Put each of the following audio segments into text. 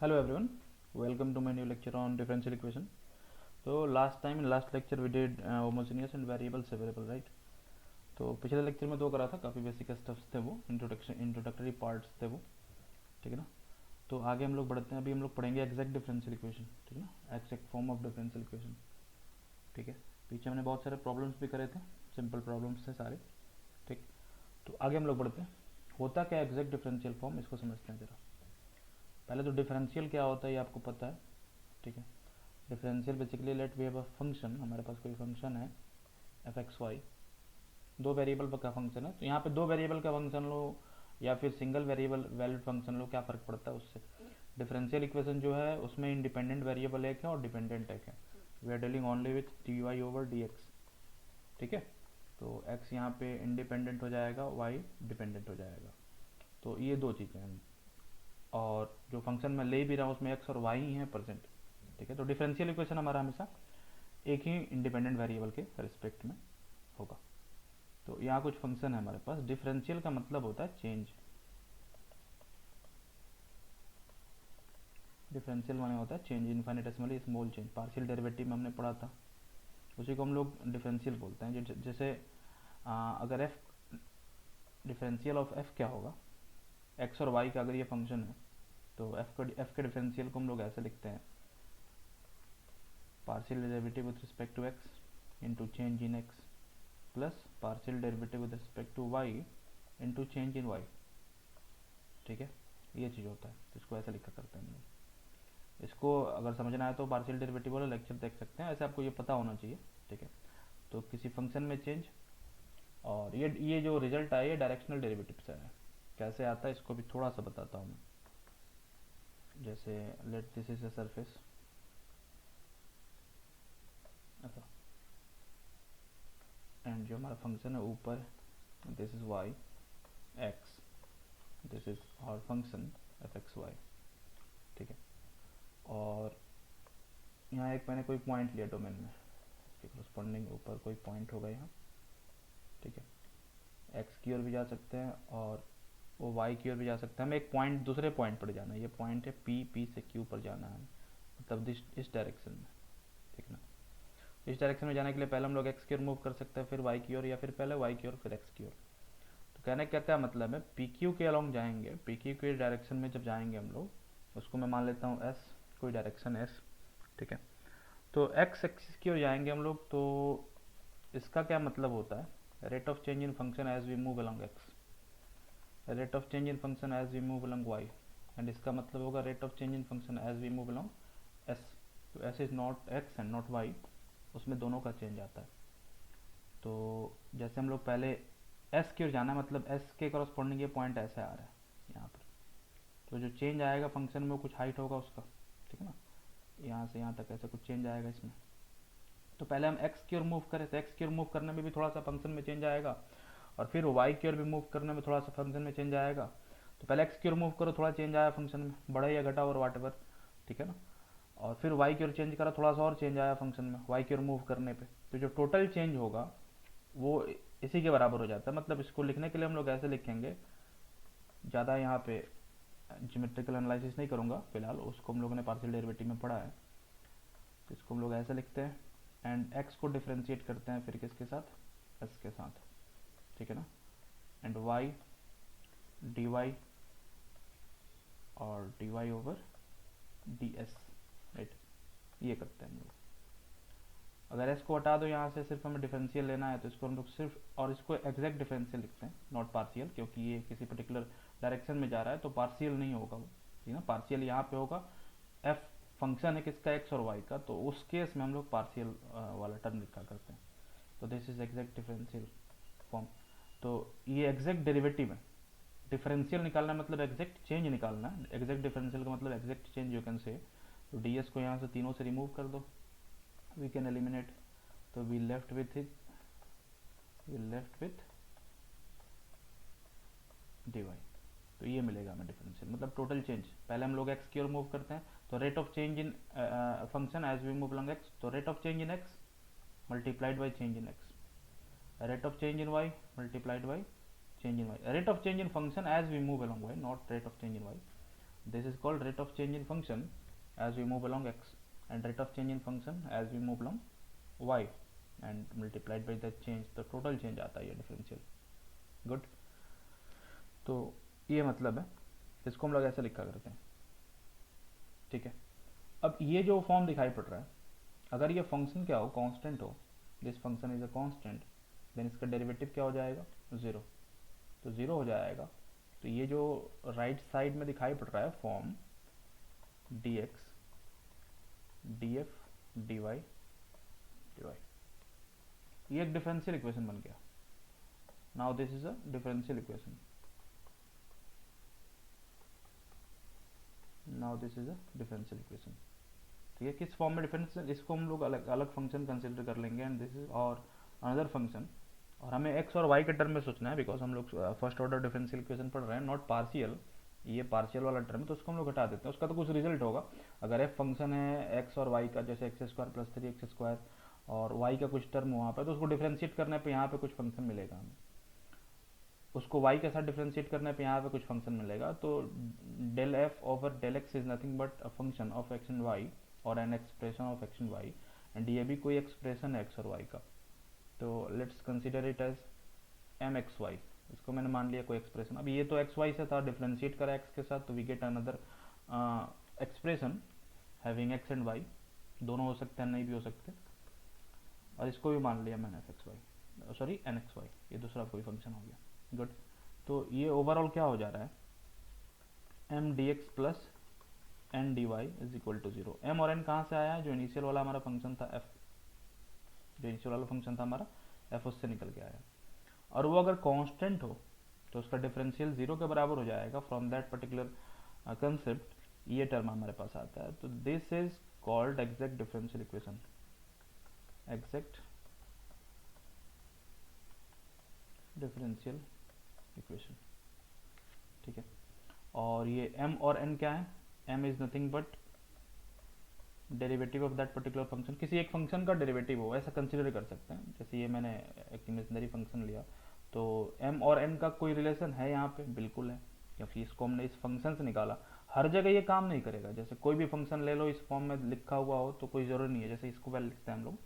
Hello everyone, welcome to my new lecture on differential equation. So last lecture we did homogeneous and variable separable, right? तो पिछले lecture में दो करा था, काफ़ी बेसिक स्टेप्स थे वो, इंट्रोडक्टरी पार्ट्स थे वो, ठीक है ना। तो आगे हम लोग बढ़ते हैं, अभी हम लोग पढ़ेंगे एग्जैक्ट डिफरेंशियल इक्वेशन, ठीक है ना, exact form of differential equation, ठीक है। पीछे हमने बहुत सारे प्रॉब्लम्स भी करे थे, सिंपल प्रॉब्लम्स थे सारे, ठीक। तो आगे हम लोग बढ़ते हैं, होता क्या एग्जैक्ट डिफरेंशियल फॉर्म, इसको समझते हैं जरा। पहले तो डिफरेंशियल क्या होता है ये आपको पता है, ठीक है। Differential basically let we have a function, हमारे पास कोई फंक्शन है एफ एक्स वाई, दो वेरिएबल का फंक्शन है। तो यहाँ पे दो वेरिएबल का फंक्शन लो या फिर सिंगल वेरिएबल वैलिड फंक्शन लो, क्या फ़र्क पड़ता है उससे। डिफरेंशियल इक्वेशन जो है उसमें इंडिपेंडेंट वेरिएबल एक है और डिपेंडेंट एक है। We are dealing only with d y over d x, ठीक है। तो x यहाँ पे इंडिपेंडेंट हो जाएगा, y डिपेंडेंट हो जाएगा। तो ये दो चीज़ें हैं, और जो फंक्शन मैं ले भी रहा हूँ उसमें x और y ही है प्रेजेंट, ठीक है। तो डिफरेंशियल इक्वेशन हमारा हमेशा एक ही इंडिपेंडेंट वेरिएबल के रिस्पेक्ट में होगा। तो यहाँ कुछ फंक्शन है हमारे पास। डिफरेंशियल का मतलब होता है चेंज, डिफरेंशियल माने होता है change, infinitesimally small change. Partial derivative में हमने पढ़ा था, उसी को हम लोग डिफरेंशियल बोलते हैं। जैसे अगर एफ, डिफरेंशियल ऑफ एफ क्या होगा, एक्स और वाई का अगर ये फंक्शन है तो एफ के डिफरेंशियल को हम लोग ऐसे लिखते हैं, partial derivative with respect to x into change in x plus partial derivative with respect to y into change in y, ठीक है। ये चीज़ होता है, तो इसको ऐसे लिखा करते हैं हम लोग। इसको अगर समझना है तो पार्शियल डेरिवेटिव वाला लेक्चर देख सकते हैं, ऐसे आपको ये पता होना चाहिए, ठीक है। तो किसी फंक्शन में चेंज, और ये जो रिजल्ट आया ये डायरेक्शनल डेरिवेटिव से है। कैसे आता है इसको भी थोड़ा सा बताता हूँ मैं। जैसे let this is a surface, ऐसा, एंड जो हमारा फंक्शन है ऊपर, this is y x, this is our function f x y, ठीक है। और यहाँ एक मैंने कोई पॉइंट लिया डोमेन में, इसके करस्पॉन्डिंग ऊपर कोई पॉइंट होगा यहाँ, ठीक है। एक्स की ओर भी जा सकते हैं और वो वाई की ओर भी जा सकते हैं। हमें एक पॉइंट दूसरे पॉइंट पर जाना है, ये पॉइंट है पी, पी से क्यू पर जाना है, मतलब इस डायरेक्शन में, ठीक ना। इस डायरेक्शन में जाने के लिए पहले हम लोग एक्स की ओर मूव कर सकते हैं, फिर वाई की ओर, या फिर पहले वाई की ओर फिर एक्स की ओर। तो कहने का क्या मतलब है, पी क्यू के अलॉन्ग जाएंगे, पी क्यू के डायरेक्शन में जब जाएंगे हम लोग, उसको मैं मान लेता हूँ एस, कोई डायरेक्शन एस, ठीक है। तो एक्स एक्सिस की ओर जाएंगे हम लोग, तो इसका क्या मतलब होता है, rate of change in function as we move along X, rate of change in function as we move along Y, and इसका मतलब होगा rate of change in function as we move along S. तो S is not X and not Y, उसमें दोनों का change आता है। तो जैसे हम लोग पहले एस की ओर जाना है, मतलब एस के करस्पॉन्डिंग ये पॉइंट ऐसे आ रहा है यहाँ पर, तो जो चेंज आएगा फंक्शन में वो कुछ हाइट होगा उसका, ठीक है ना। यहाँ से यहाँ तक ऐसा कुछ चेंज आएगा इसमें। तो पहले हम एक्स की ओर मूव करें तो एक्स की ओर मूव करने में भी थोड़ा सा फंक्शन में चेंज आएगा, और फिर वाई की ओर भी मूव करने में थोड़ा सा फंक्शन में चेंज आएगा। तो पहले एक्स की ओर मूव करो, थोड़ा चेंज आया फंक्शन में, बढ़ा या घटा और वाट एवर, ठीक है ना। और फिर वाई की ओर चेंज करा, थोड़ा सा और चेंज आया फंक्शन में वाई की ओर मूव करने पे, तो जो टोटल चेंज होगा वो इसी के बराबर हो जाता है। मतलब इसको लिखने के लिए हम लोग ऐसे लिखेंगे, ज़्यादा यहाँ पे ज्योमेट्रिकल एनालिसिस नहीं करूँगा फिलहाल, उसको हम लोगों ने पार्शियल डेरिवेटिव में पढ़ा है। तो इसको हम लोग ऐसे लिखते हैं, एंड एक्स को डिफ्रेंशिएट करते हैं फिर किसके साथ, एस के साथ, ठीक है ना। एंड वाई डी वाई और d y over d s, right, ये करते हैं हम लोग। अगर एस को हटा दो यहाँ से, सिर्फ हमें डिफरेंशियल लेना है, तो इसको हम लोग सिर्फ, और इसको एग्जैक्ट डिफरेंशियल लिखते हैं, नॉट पार्शियल, क्योंकि ये किसी पर्टिकुलर डायरेक्शन में जा रहा है तो पार्शियल नहीं होगा वो, ठीक है ना। पार्शियल यहाँ पे होगा, एफ फंक्शन है किसका, एक्स और वाई का, तो उस केस में हम लोग पार्शियल वाला टर्म लिखा करते हैं। तो this is exact differential form. तो ये एग्जैक्ट डेरिवेटिव है, डिफरेंशियल निकालना मतलब एग्जैक्ट चेंज निकालना है, एग्जैक्ट डिफरेंशियल का मतलब exact change you can say. तो डी एस को यहाँ से तीनों से रिमूव कर दो, वी कैन एलिमिनेट, तो we left with d y. तो ये मिलेगा हमें डिफरेंशियल, मतलब टोटल चेंज। पहले हम लोग एक्स की ओर मूव करते हैं, तो rate of change in function as we move along x, तो rate of change in x multiplied by change in x, rate of change in y multiplied by change in y, rate of change in function as we move along y, not rate of change in y, This is called rate of change in function as we move along x, and rate of change in function as we move along y, and multiplied by the change, तो total change आता है ये differential. Good. तो ये मतलब है, इसको हम लोग ऐसे लिखा करते हैं. ठीक है. अब ये जो फॉर्म दिखाई पड़ रहा है, अगर ये फंक्शन क्या हो, कांस्टेंट हो, this function is a constant, then इसका डेरिवेटिव क्या हो जाएगा, जीरो. तो जीरो हो जाएगा. तो ये जो राइट साइड में दिखाई पड़ रहा है form dx df dy dy, ये एक डिफरेंशियल इक्वेशन बन गया. Now this is a differential equation. Now this is a differential equation. ठीक है. किस फॉर्म में डिफरेंशियल, इसको हम लोग अलग अलग फंक्शन कंसिडर कर लेंगे, एंड दिस इज और अनदर फंक्शन. और हमें x और y के टर्म में सोचना है, बिकॉज हम लोग फर्स्ट ऑर्डर डिफरेंशियल इक्वेशन पढ़ रहे हैं, नॉट पार्शियल. ये पार्शियल वाला टर्म है, तो उसको हम लोग हटा देते हैं. उसका तो कुछ रिजल्ट होगा. अगर f फंक्शन है x और y का, जैसे एक्स स्क्वायर प्लस 3x², और y का कुछ टर्म वहाँ पे, तो उसको डिफरेंशिएट करने पे यहाँ पे कुछ फंक्शन मिलेगा हमें. उसको y के साथ डिफरेंशिएट करने पे यहाँ पे कुछ फंक्शन मिलेगा. तो del f over del x is nothing but a function of x and y, और an expression of x and y, and ये भी कोई एक्सप्रेशन है x और y का. तो let's consider it as mxy. इसको मैंने मान लिया कोई एक्सप्रेशन. अब ये तो xy से था, डिफरेंशिएट करा x के साथ, तो we get another expression having x and y. दोनों हो सकते हैं, नहीं भी हो सकते. और इसको भी मान लिया मैंने fxy, सॉरी nxy, ये दूसरा कोई फंक्शन हो गया. गुड. तो ये ओवरऑल क्या हो जा रहा है, m dx plus n dy is equal to zero. m और n कहाँ से आया है, जो इनिशियल वाला हमारा फंक्शन था f, जो इनिशियल वाला फंक्शन था हमारा f, उससे निकल के आया. और वो अगर कांस्टेंट हो तो उसका डिफरेंशियल जीरो के बराबर हो जाएगा. फ्रॉम दैट पर्टिकुलर कंसेप्ट ये टर्म हमारे पास आता है. तो this is called exact differential equation. Exact differential equation. ठीक है. और ये m और n क्या है, m is nothing but derivative of that particular function. किसी एक फंक्शन का डेरिवेटिव हो, ऐसा कंसिडर कर सकते हैं. जैसे ये मैंने एक इमेजिनरी फंक्शन लिया, तो m और n का कोई रिलेशन है यहाँ पे, बिल्कुल है, क्योंकि इसको हमने इस फंक्शन से निकाला. हर जगह ये काम नहीं करेगा. जैसे कोई भी फंक्शन ले लो, इस फॉर्म में लिखा हुआ हो तो कोई जरूरी नहीं है. जैसे इसको पहले लिखते हैं हम लोग,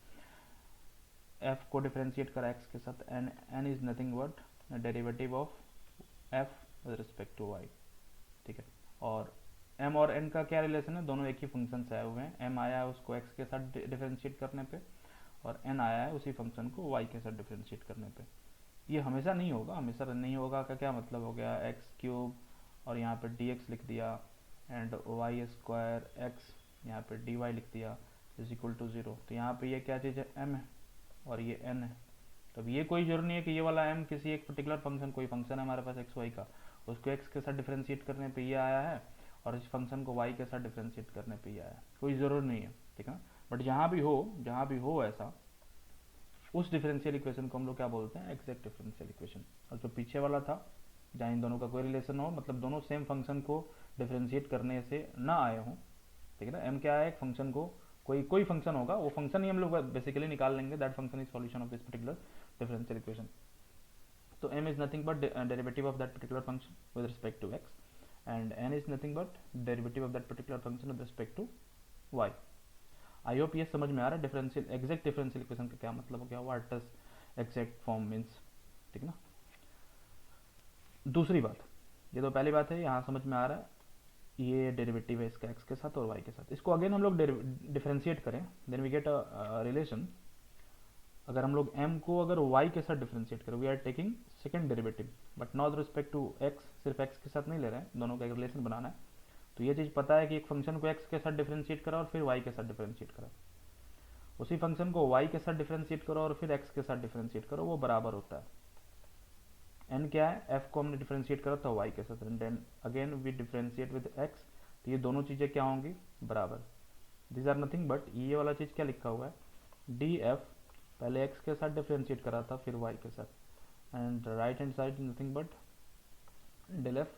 f को डिफरेंशिएट करा x के साथ, n is nothing but derivative of f with respect to y. ठीक है. और m और n का क्या रिलेशन है, दोनों एक ही फंक्शन से आए हुए हैं. m आया है उसको x के साथ डिफरेंशिएट करने पे, और n आया है उसी फंक्शन को y के साथ डिफरेंशिएट करने पे. ये हमेशा नहीं होगा. हमेशा नहीं होगा का क्या मतलब हो गया, x³ और यहाँ पे dx लिख दिया, एंड y² x यहाँ पे dy लिख दिया इज इक्वल टू जीरो. तो यहाँ पे ये क्या चीज़ है, m है, और ये n है. तो ये कोई जरूरी नहीं है कि ये वाला m किसी एक पर्टिकुलर फंक्शन, कोई फंक्शन है हमारे पास x y का, उसको x के साथ डिफरेंशिएट करने पे ये आया है, और इस फंक्शन को y के साथ डिफरेंशिएट करने पे ये आया है. कोई ज़रूर नहीं है. ठीक है ना. बट जहाँ भी हो ऐसा, उस डिफरेंशियल इक्वेशन को हम लोग क्या बोलते हैं, एग्जैक्ट डिफरेंशियल इक्वेशन. और जो पीछे वाला था, जहाँ इन दोनों का कोई रिलेशन हो, मतलब दोनों सेम फंक्शन को डिफरेंशिएट करने से ना आए हों. ठीक है ना. m क्या है, एक फंक्शन को, कोई फंक्शन होगा, वो फंक्शन ही हम लोग बेसिकली निकाल लेंगे. That function is solution of this particular differential equation. तो m is nothing but derivative of that particular function with respect to x, and n is nothing but derivative of that particular function with respect to y. I hope ये समझ में आ रहा है differential, exact differential equation का क्या मतलब हो गया, what does exact form means. ठीक ना. दूसरी बात, ये तो पहली बात है, यहाँ समझ में आ रहा है. ये डेरिवेटिव है इसका x के साथ और y के साथ. इसको अगेन हम लोग डिफरेंशिएट करें, then we get a relation. अगर हम लोग m को अगर y के साथ डिफरेंशिएट करें, we are taking second derivative, but not respect to x. सिर्फ x के साथ नहीं ले रहे हैं, दोनों का एक रिलेशन बनाना है. तो ये चीज़ पता है कि एक फंक्शन को x के साथ डिफरेंशिएट करा और फिर y के साथ डिफरेंशिएट करा, उसी फंक्शन को y के साथ डिफरेंशिएट करो और फिर x के साथ डिफरेंशिएट करो, वो बराबर होता है. n क्या है, f को हमने डिफरेंशिएट करा था y के साथ, and then again we differentiate with x. तो ये दोनों चीज़ें क्या होंगी, बराबर. दिस आर नथिंग बट, ये वाला चीज़ क्या लिखा हुआ है, df पहले x के साथ डिफरेंशिएट करा था फिर y के साथ, and right hand side nothing but del f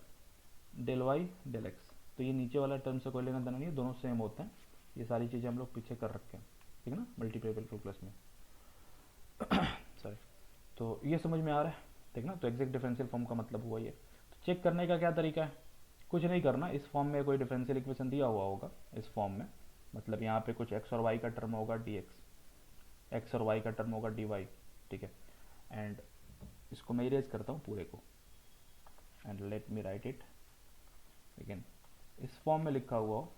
del y del x. तो ये नीचे वाला टर्म से कोई लेना देना नहीं है, दोनों सेम होते हैं. ये सारी चीज़ें हम लोग पीछे कर रखे हैं. ठीक है ना, मल्टीप्लाइबल कैलकुलस में. सॉरी. तो ये समझ में आ रहा है. ठीक ना. तो एग्जैक्ट डिफरेंशियल फॉर्म का मतलब हुआ ये. तो चेक करने का क्या तरीका है, कुछ नहीं करना, इस फॉर्म में कोई डिफरेंशियल इक्वेशन दिया हुआ होगा इस फॉर्म में, मतलब यहाँ पे कुछ एक्स और वाई का टर्म होगा डी एक्स और वाई का टर्म होगा डी वाई, ठीक है। एंड इसको मैं इरेज करता हूँ पूरे को, and let me write it again. इस फॉर्म में लिखा हुआ हो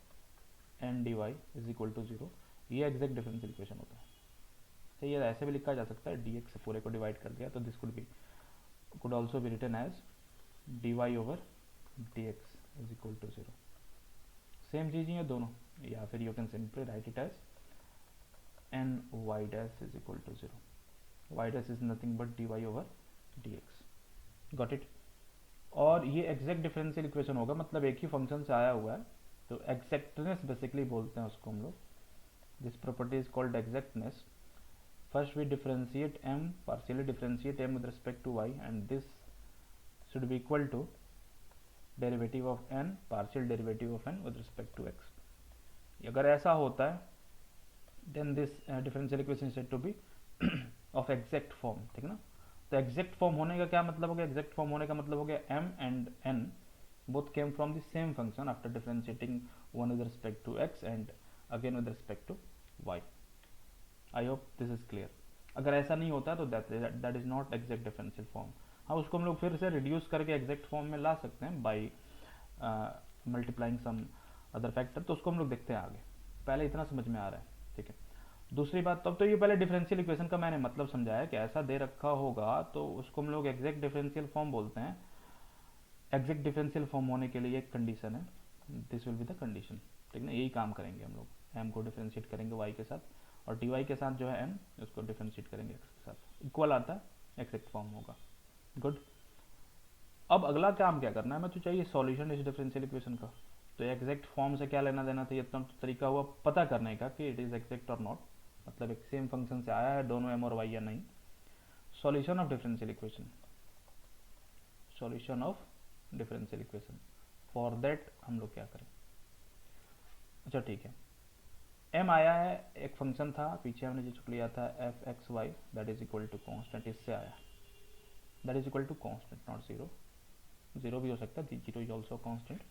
n d y is equal to zero, ये एग्जैक्ट डिफरेंशियल इक्वेशन होता है। तो ये ऐसे भी लिखा जा सकता है, डी एक्स से पूरे को डिवाइड कर दिया तो this could also be written as d y over d x is equal to zero. Same चीज ही है दोनों, या फिर you can simply write it as n y dash is equal to zero. Y dash is nothing but d y over d x, got it. और ये exact differential equation होगा, मतलब एक ही फंक्शन से आया हुआ है, तो एग्जैक्टनेस बेसिकली बोलते हैं उसको हम लोग। This property is called exactness. First we differentiate m, partially differentiate m with respect to y, and this should be equal to derivative of n, partial derivative of n with respect to x. अगर ऐसा होता है then this differential equation is said to be of exact form, ठीक है ना। तो exact form होने का क्या मतलब हो गया, exact form होने का मतलब हो गया m and n both came from the same function after differentiating one with respect to x and again with respect to y. I hope this is clear. अगर ऐसा नहीं होता तो that is not exact differential form. हाँ, उसको हम लोग फिर से रिड्यूस करके एग्जैक्ट फॉर्म में ला सकते हैं by multiplying some other factor, तो उसको हम लोग देखते हैं आगे। पहले इतना समझ में आ रहा है, ठीक है। दूसरी बात, तब तो ये पहले डिफरेंशियल इक्वेशन का मैंने मतलब समझाया कि ऐसा दे रखा होगा तो उसको हम लोग एग्जैक्ट डिफरेंशियल फॉर्म बोलते हैं। एग्जैक्ट डिफरेंशियल फॉर्म होने के लिए एक कंडीशन है, this will be the condition, ठीक है ना। यही काम करेंगे हम लोग, एम को डिफरेंशिएट करेंगे वाई के साथ, और डी वाई के साथ जो है एन, उसको डिफरेंशिएट करेंगे एक्स के साथ, इक्वल आता है, एग्जैक्ट फॉर्म होगा। गुड। अब अगला काम क्या करना है, हमें तो चाहिए सॉल्यूशन इस डिफरेंशियल इक्वेशन का। तो एग्जैक्ट फॉर्म से क्या लेना देना था, इतना तो तरीका हुआ पता करने का कि इट इज एग्जैक्ट और नॉट, मतलब एक सेम फंक्शन से आया है दोनों एम और वाई या नहीं। Solution of differential equation, solution of differential equation, for that हम लोग क्या करें। अच्छा ठीक है, m आया है, एक फंक्शन था पीछे हमने जो लिया था f x y that is equal to constant, इससे आया, that is equal to constant not zero, zero भी हो सकता है, zero is also constant.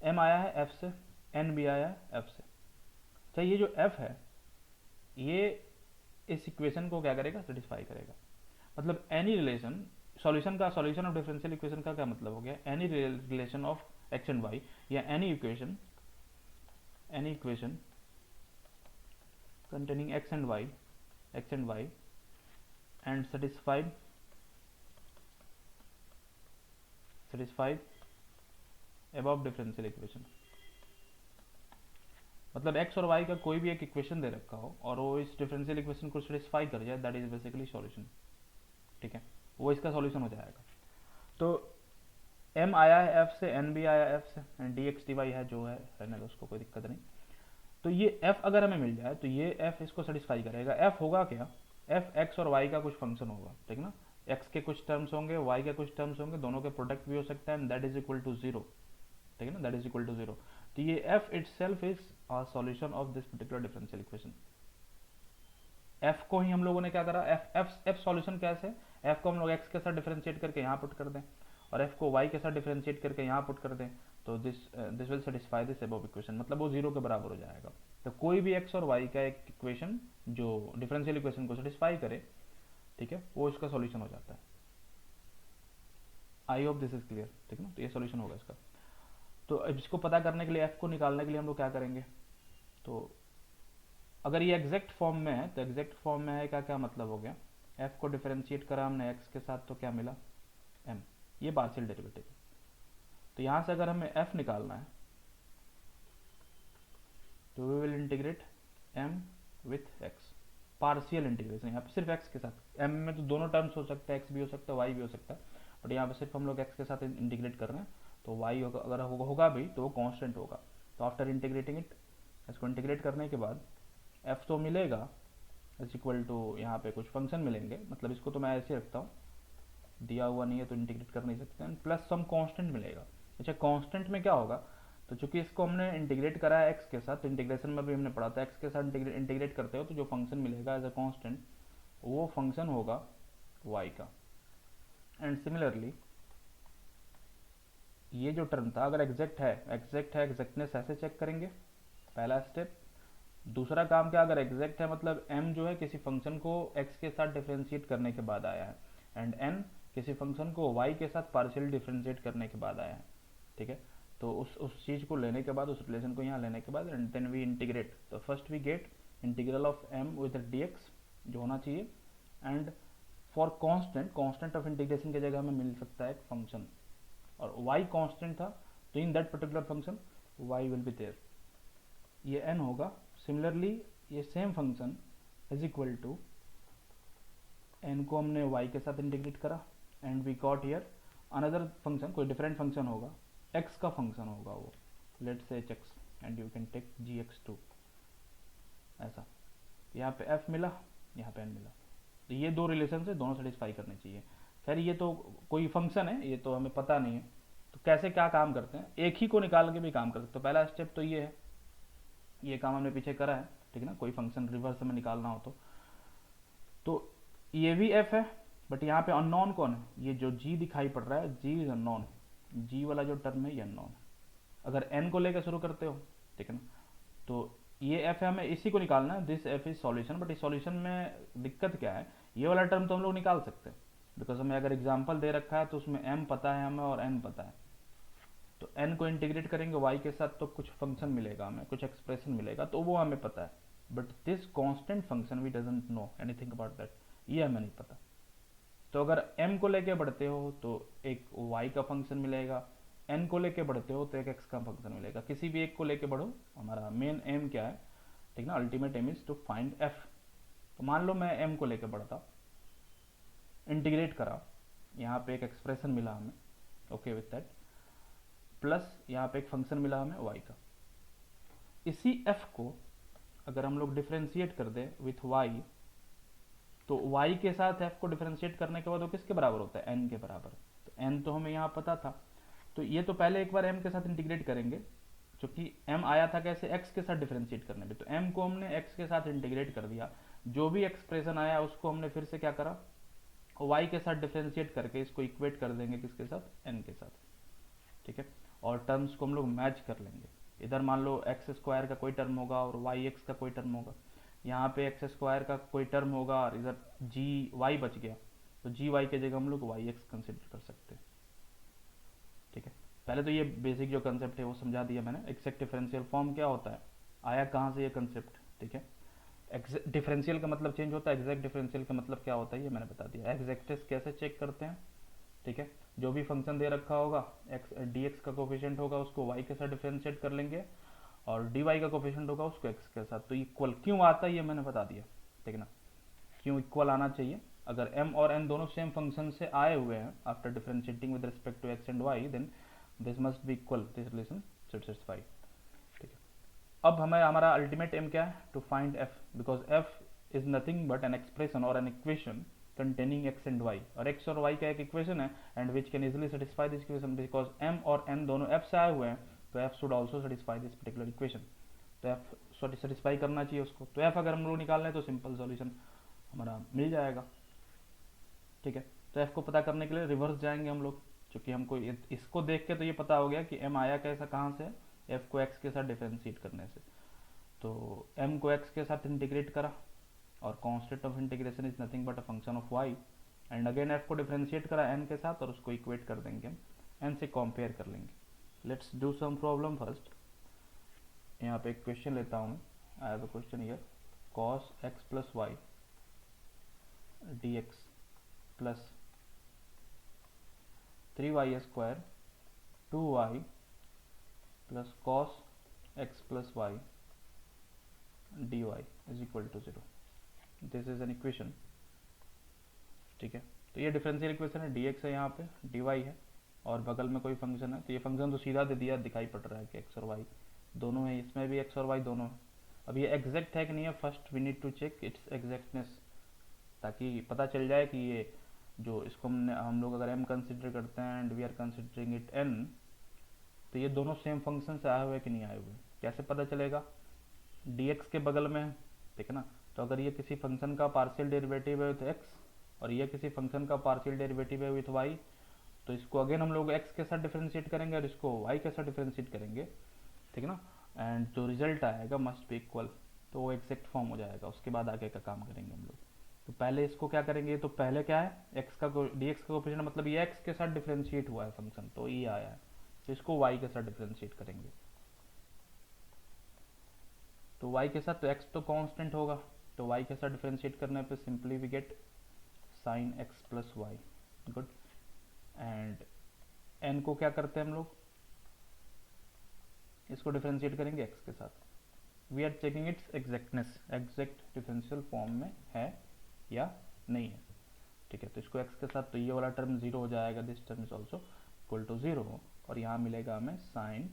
m आया है f से, n भी आया है f से। अच्छा, ये जो f है ये इस इक्वेशन को क्या करेगा, सेटिस्फाई करेगा। मतलब एनी रिलेशन, सॉल्यूशन का, सॉल्यूशन ऑफ डिफरेंशियल इक्वेशन का क्या मतलब हो गया, any relation of x and y, या any equation containing x and y and satisfied above differential equation। मतलब x और y का कोई भी एक इक्वेशन दे रखा हो और वो इस डिफरेंशियल इक्वेशन को सेटिस्फाई कर जाए, दैट इज बेसिकली सॉल्यूशन, ठीक है, वो इसका सॉल्यूशन हो जाएगा। तो m आया है f से, n भी आया है f से, एंड dx dy है जो है, रहने दो उसको, कोई दिक्कत नहीं। तो ये f अगर हमें मिल जाए तो ये f इसको सेटिस्फाई करेगा। f होगा क्या, f x और y का कुछ फंक्शन होगा, ठीक ना। x के कुछ टर्म्स होंगे, y के कुछ टर्म्स होंगे, दोनों के प्रोडक्ट भी हो सकता है, and that is equal to zero, ठीक है ना, that is equal to zero. तो ये f itself is a solution of this particular differential equation. f को ही हम लोगों ने क्या करा, f सॉल्यूशन कैसे, f को हम लोग x के साथ डिफरेंशिएट करके यहाँ पुट कर दें, और f को y के साथ डिफरेंशिएट करके यहाँ पुट कर दें, तो this will satisfy this above equation, मतलब वो जीरो के बराबर हो जाएगा। तो कोई भी x और y का एक इक्वेशन जो डिफरेंशियल इक्वेशन को सेटिस्फाई करे, ठीक है, वो इसका सॉल्यूशन हो जाता है। आई होप दिस इज क्लियर, ठीक है ना। तो ये सॉल्यूशन होगा इसका। तो अब इसको पता करने के लिए, f को निकालने के लिए हम लोग क्या करेंगे, तो अगर ये एग्जैक्ट फॉर्म में है तो एग्जैक्ट फॉर्म में है, क्या क्या मतलब हो गया, f को डिफरेंशिएट करा हमने x के साथ तो क्या मिला, m, ये पार्शियल डेरिवेटिव। तो यहां से अगर हमें f निकालना है तो we will integrate m with x, partial integration, यहाँ पे सिर्फ x के साथ। m में तो दोनों टर्म्स हो सकते हैं, x भी हो सकता है, y भी हो सकता है, बट यहाँ पे सिर्फ हम लोग x के साथ इंटीग्रेट कर रहे हैं, तो y अगर होगा भी तो वो कांस्टेंट होगा। तो आफ्टर इंटीग्रेटिंग इट, इसको इंटीग्रेट करने के बाद f तो मिलेगा इज इक्वल टू, यहाँ पे कुछ फंक्शन मिलेंगे, मतलब इसको तो मैं ऐसे रखता हूँ, दिया हुआ नहीं है तो इंटीग्रेट कर नहीं सकते हैं, प्लस सम कांस्टेंट मिलेगा। अच्छा, कांस्टेंट में क्या होगा, तो चूंकि इसको हमने इंटीग्रेट करा है x के साथ, तो इंटीग्रेशन में भी हमने पढ़ा था x के साथ इंटीग्रेट करते हो तो जो फंक्शन मिलेगा एज अ कांस्टेंट, वो फंक्शन होगा y का। एंड सिमिलरली ये जो टर्म था अगर एग्जैक्ट है, एग्जैक्टनेस ऐसे चेक करेंगे, पहला स्टेप। दूसरा काम क्या, अगर एग्जैक्ट है मतलब m जो है किसी फंक्शन को x के साथ डिफरेंशिएट करने के बाद आया है, एंड n किसी फंक्शन को y के साथ पार्शियल डिफरेंशिएट करने के बाद आया है, ठीक है। तो उस चीज़ को लेने के बाद, उस रिलेशन को यहाँ लेने के बाद, एंड देन वी इंटीग्रेट, तो first we get integral of m with dx जो होना चाहिए, and for constant of integration की जगह हमें मिल सकता है एक फंक्शन, और y कांस्टेंट था, तो in that particular function y will be there, ये n होगा। सिमिलरली ये same function is equal to n को हमने y के साथ इंटीग्रेट करा, and we got here another function, कोई डिफरेंट फंक्शन होगा, x का फंक्शन होगा वो, let's say hx, and you can take gx2, ऐसा। यहाँ पे f मिला, यहाँ पे n मिला, तो ये दो रिलेशन से दोनों सेटिस्फाई करने चाहिए। खैर ये तो कोई फंक्शन है, ये तो हमें पता नहीं है, तो कैसे क्या काम करते हैं, एक ही को निकाल के भी काम कर सकते हो। पहला स्टेप तो ये है, ये काम हमने पीछे करा है, ठीक है ना, कोई फंक्शन रिवर्स में निकालना हो तो ये भी f है, बट यहाँ पे अननोन कौन है, ये जो g दिखाई पड़ रहा है, g इज अननोन, g वाला जो टर्म है ये अननोन। अगर n को लेकर शुरू करते हो, ठीक है ना, तो ये f है, हमें इसी को निकालना है, this f is solution. But इस सॉल्यूशन में दिक्कत क्या है, ये वाला टर्म तो हम लोग निकाल सकते हैं, बिकॉज हमें अगर एग्जाम्पल दे रखा है तो उसमें m पता है हमें और n पता है, तो n को इंटीग्रेट करेंगे y के साथ तो कुछ फंक्शन मिलेगा हमें, कुछ एक्सप्रेशन मिलेगा, तो वो हमें पता है। But this constant function we doesn't know anything about that, ये हमें नहीं पता। तो अगर m को लेके बढ़ते हो तो एक y का फंक्शन मिलेगा, n को लेके बढ़ते हो तो एक x का फंक्शन मिलेगा, किसी भी एक को लेके बढ़ो, हमारा मेन एम क्या है, ठीक ना, ultimate aim is to find f। तो मान लो मैं m को लेके बढ़ता, इंटीग्रेट करा, यहाँ पे एक एक्सप्रेशन मिला हमें, ओके विथ दैट, प्लस यहाँ पे एक फंक्शन मिला हमें y का। इसी f को अगर हम लोग डिफरेंशिएट कर दे विथ y, तो y के साथ f को डिफरेंशिएट करने के बाद वो किसके बराबर होता है, n के बराबर। तो n तो हमें यहाँ पता था, तो ये तो पहले एक बार m के साथ इंटीग्रेट करेंगे, क्योंकि m आया था कैसे, x के साथ डिफरेंशिएट करने पे, तो m को हमने x के साथ इंटीग्रेट कर दिया, जो भी एक्सप्रेशन आया उसको हमने फिर से क्या करा, y के साथ डिफरेंशिएट करके इसको इक्वेट कर देंगे किसके साथ, n के साथ, ठीक है। और टर्म्स को हम लोग मैच कर लेंगे, इधर मान लो एक्स स्क्वायर का कोई टर्म होगा और वाई एक्स का कोई टर्म होगा, यहाँ पे एक्स स्क्वायर का कोई टर्म होगा और इधर जी वाई बच गया, तो जी वाई की जगह हम लोग वाई एक्स कंसिडर कर सकते हैं, ठीक है। पहले तो ये बेसिक जो कंसेप्ट है वो समझा दिया मैंने, एग्जैक्ट डिफरेंशियल फॉर्म क्या होता है, आया कहाँ से ये कंसेप्ट, ठीक है। डिफरेंशियल का मतलब चेंज होता है, एग्जैक्ट डिफरेंशियल का मतलब क्या होता है ये मैंने बता दिया। एग्जैक्टनेस कैसे चेक करते हैं, ठीक है, जो भी फंक्शन दे रखा होगा, एक्स डी एक्स का कोफिशिएंट होगा उसको वाई के साथ डिफरेंशिएट कर लेंगे, और डी वाई का कोफिशिएंट होगा उसको एक्स के साथ। तो इक्वल क्यों आता है ये मैंने बता दिया, ठीक है ना, क्यों इक्वल आना चाहिए। अगर m और n दोनों सेम फंक्शन से आए हुए हैं after differentiating with respect to x and y, then this must be equal, this relation should satisfy, ठीक है। अब हमें हमारा अल्टीमेट एम क्या है, to find f, because f is nothing but an expression और an equation containing x and y, और x और y का एक इक्वेशन है, and which can easily satisfy this equation, because m और n दोनों f से आए हुए हैं, तो f should also satisfy this particular equation, तो f सेटिस्फाई करना चाहिए उसको। तो f अगर हम लोग निकाल लें तो सिंपल सॉल्यूशन हमारा मिल जाएगा, ठीक है। तो f को पता करने के लिए रिवर्स जाएंगे हम लोग, क्योंकि हमको इसको देख के तो ये पता हो गया कि m आया कैसा कहाँ से, f को x के साथ डिफरेंशिएट करने से, तो m को x के साथ इंटीग्रेट करा, और constant of integration is nothing but a function of y, and again f को डिफरेंशिएट करा n के साथ और उसको इक्वेट कर देंगे, n से कंपेयर कर लेंगे। Let's do some problem first. यहाँ पे एक क्वेश्चन लेता हूँ मैं, I have a question here, cos x plus y dx plus 3y square 2y plus cos x plus y dy is equal to 0। This is an equation, ठीक है। तो ये डिफरेंशियल इक्वेशन है, dx है यहाँ पे, dy है, और बगल में कोई फंक्शन है, तो ये फंक्शन तो सीधा दे दिया, दिखाई पड़ रहा है कि x और y दोनों है, इसमें भी x और y दोनों है। अब ये एग्जैक्ट है कि नहीं है, first we need to check its exactness, ताकि पता चल जाए कि ये जो इसको हम लोग अगर m कंसिडर करते हैं and we are considering it n, तो ये दोनों सेम फंक्शन से आए हुए कि नहीं आए हुए, कैसे पता चलेगा, dx के बगल में है, ठीक है ना, तो अगर ये किसी फंक्शन का पार्शियल डेरिवेटिव है विथ x और ये किसी फंक्शन का पार्शियल डेरिवेटिव है विथ y, तो इसको अगेन हम लोग x के साथ डिफरेंशिएट करेंगे और इसको y के साथ डिफरेंशिएट करेंगे, ठीक है ना। एंड जो रिजल्ट आएगा मस्ट बी इक्वल, तो वो एग्जैक्ट फॉर्म हो जाएगा। उसके बाद आगे का काम करेंगे हम लोग। तो पहले इसको क्या करेंगे, तो पहले क्या है x का dx का कोफिशिएंट, मतलब ये x के साथ डिफरेंशिएट हुआ है फंक्शन, तो ये आया है, तो इसको y के साथ डिफरेंशिएट करेंगे। तो y के साथ, तो x तो कांस्टेंट होगा, तो y के साथ डिफरेंशिएट करने पे simply we get sin x plus y, good. And n को क्या करते हैं हम लोग, इसको डिफरेंशिएट करेंगे x के साथ। We are checking its exactness, exact differential form में है या नहीं है, ठीक है। तो इसको x के साथ, तो ये वाला टर्म जीरो हो जाएगा, this term is also equal to zero, और यहाँ मिलेगा हमें साइन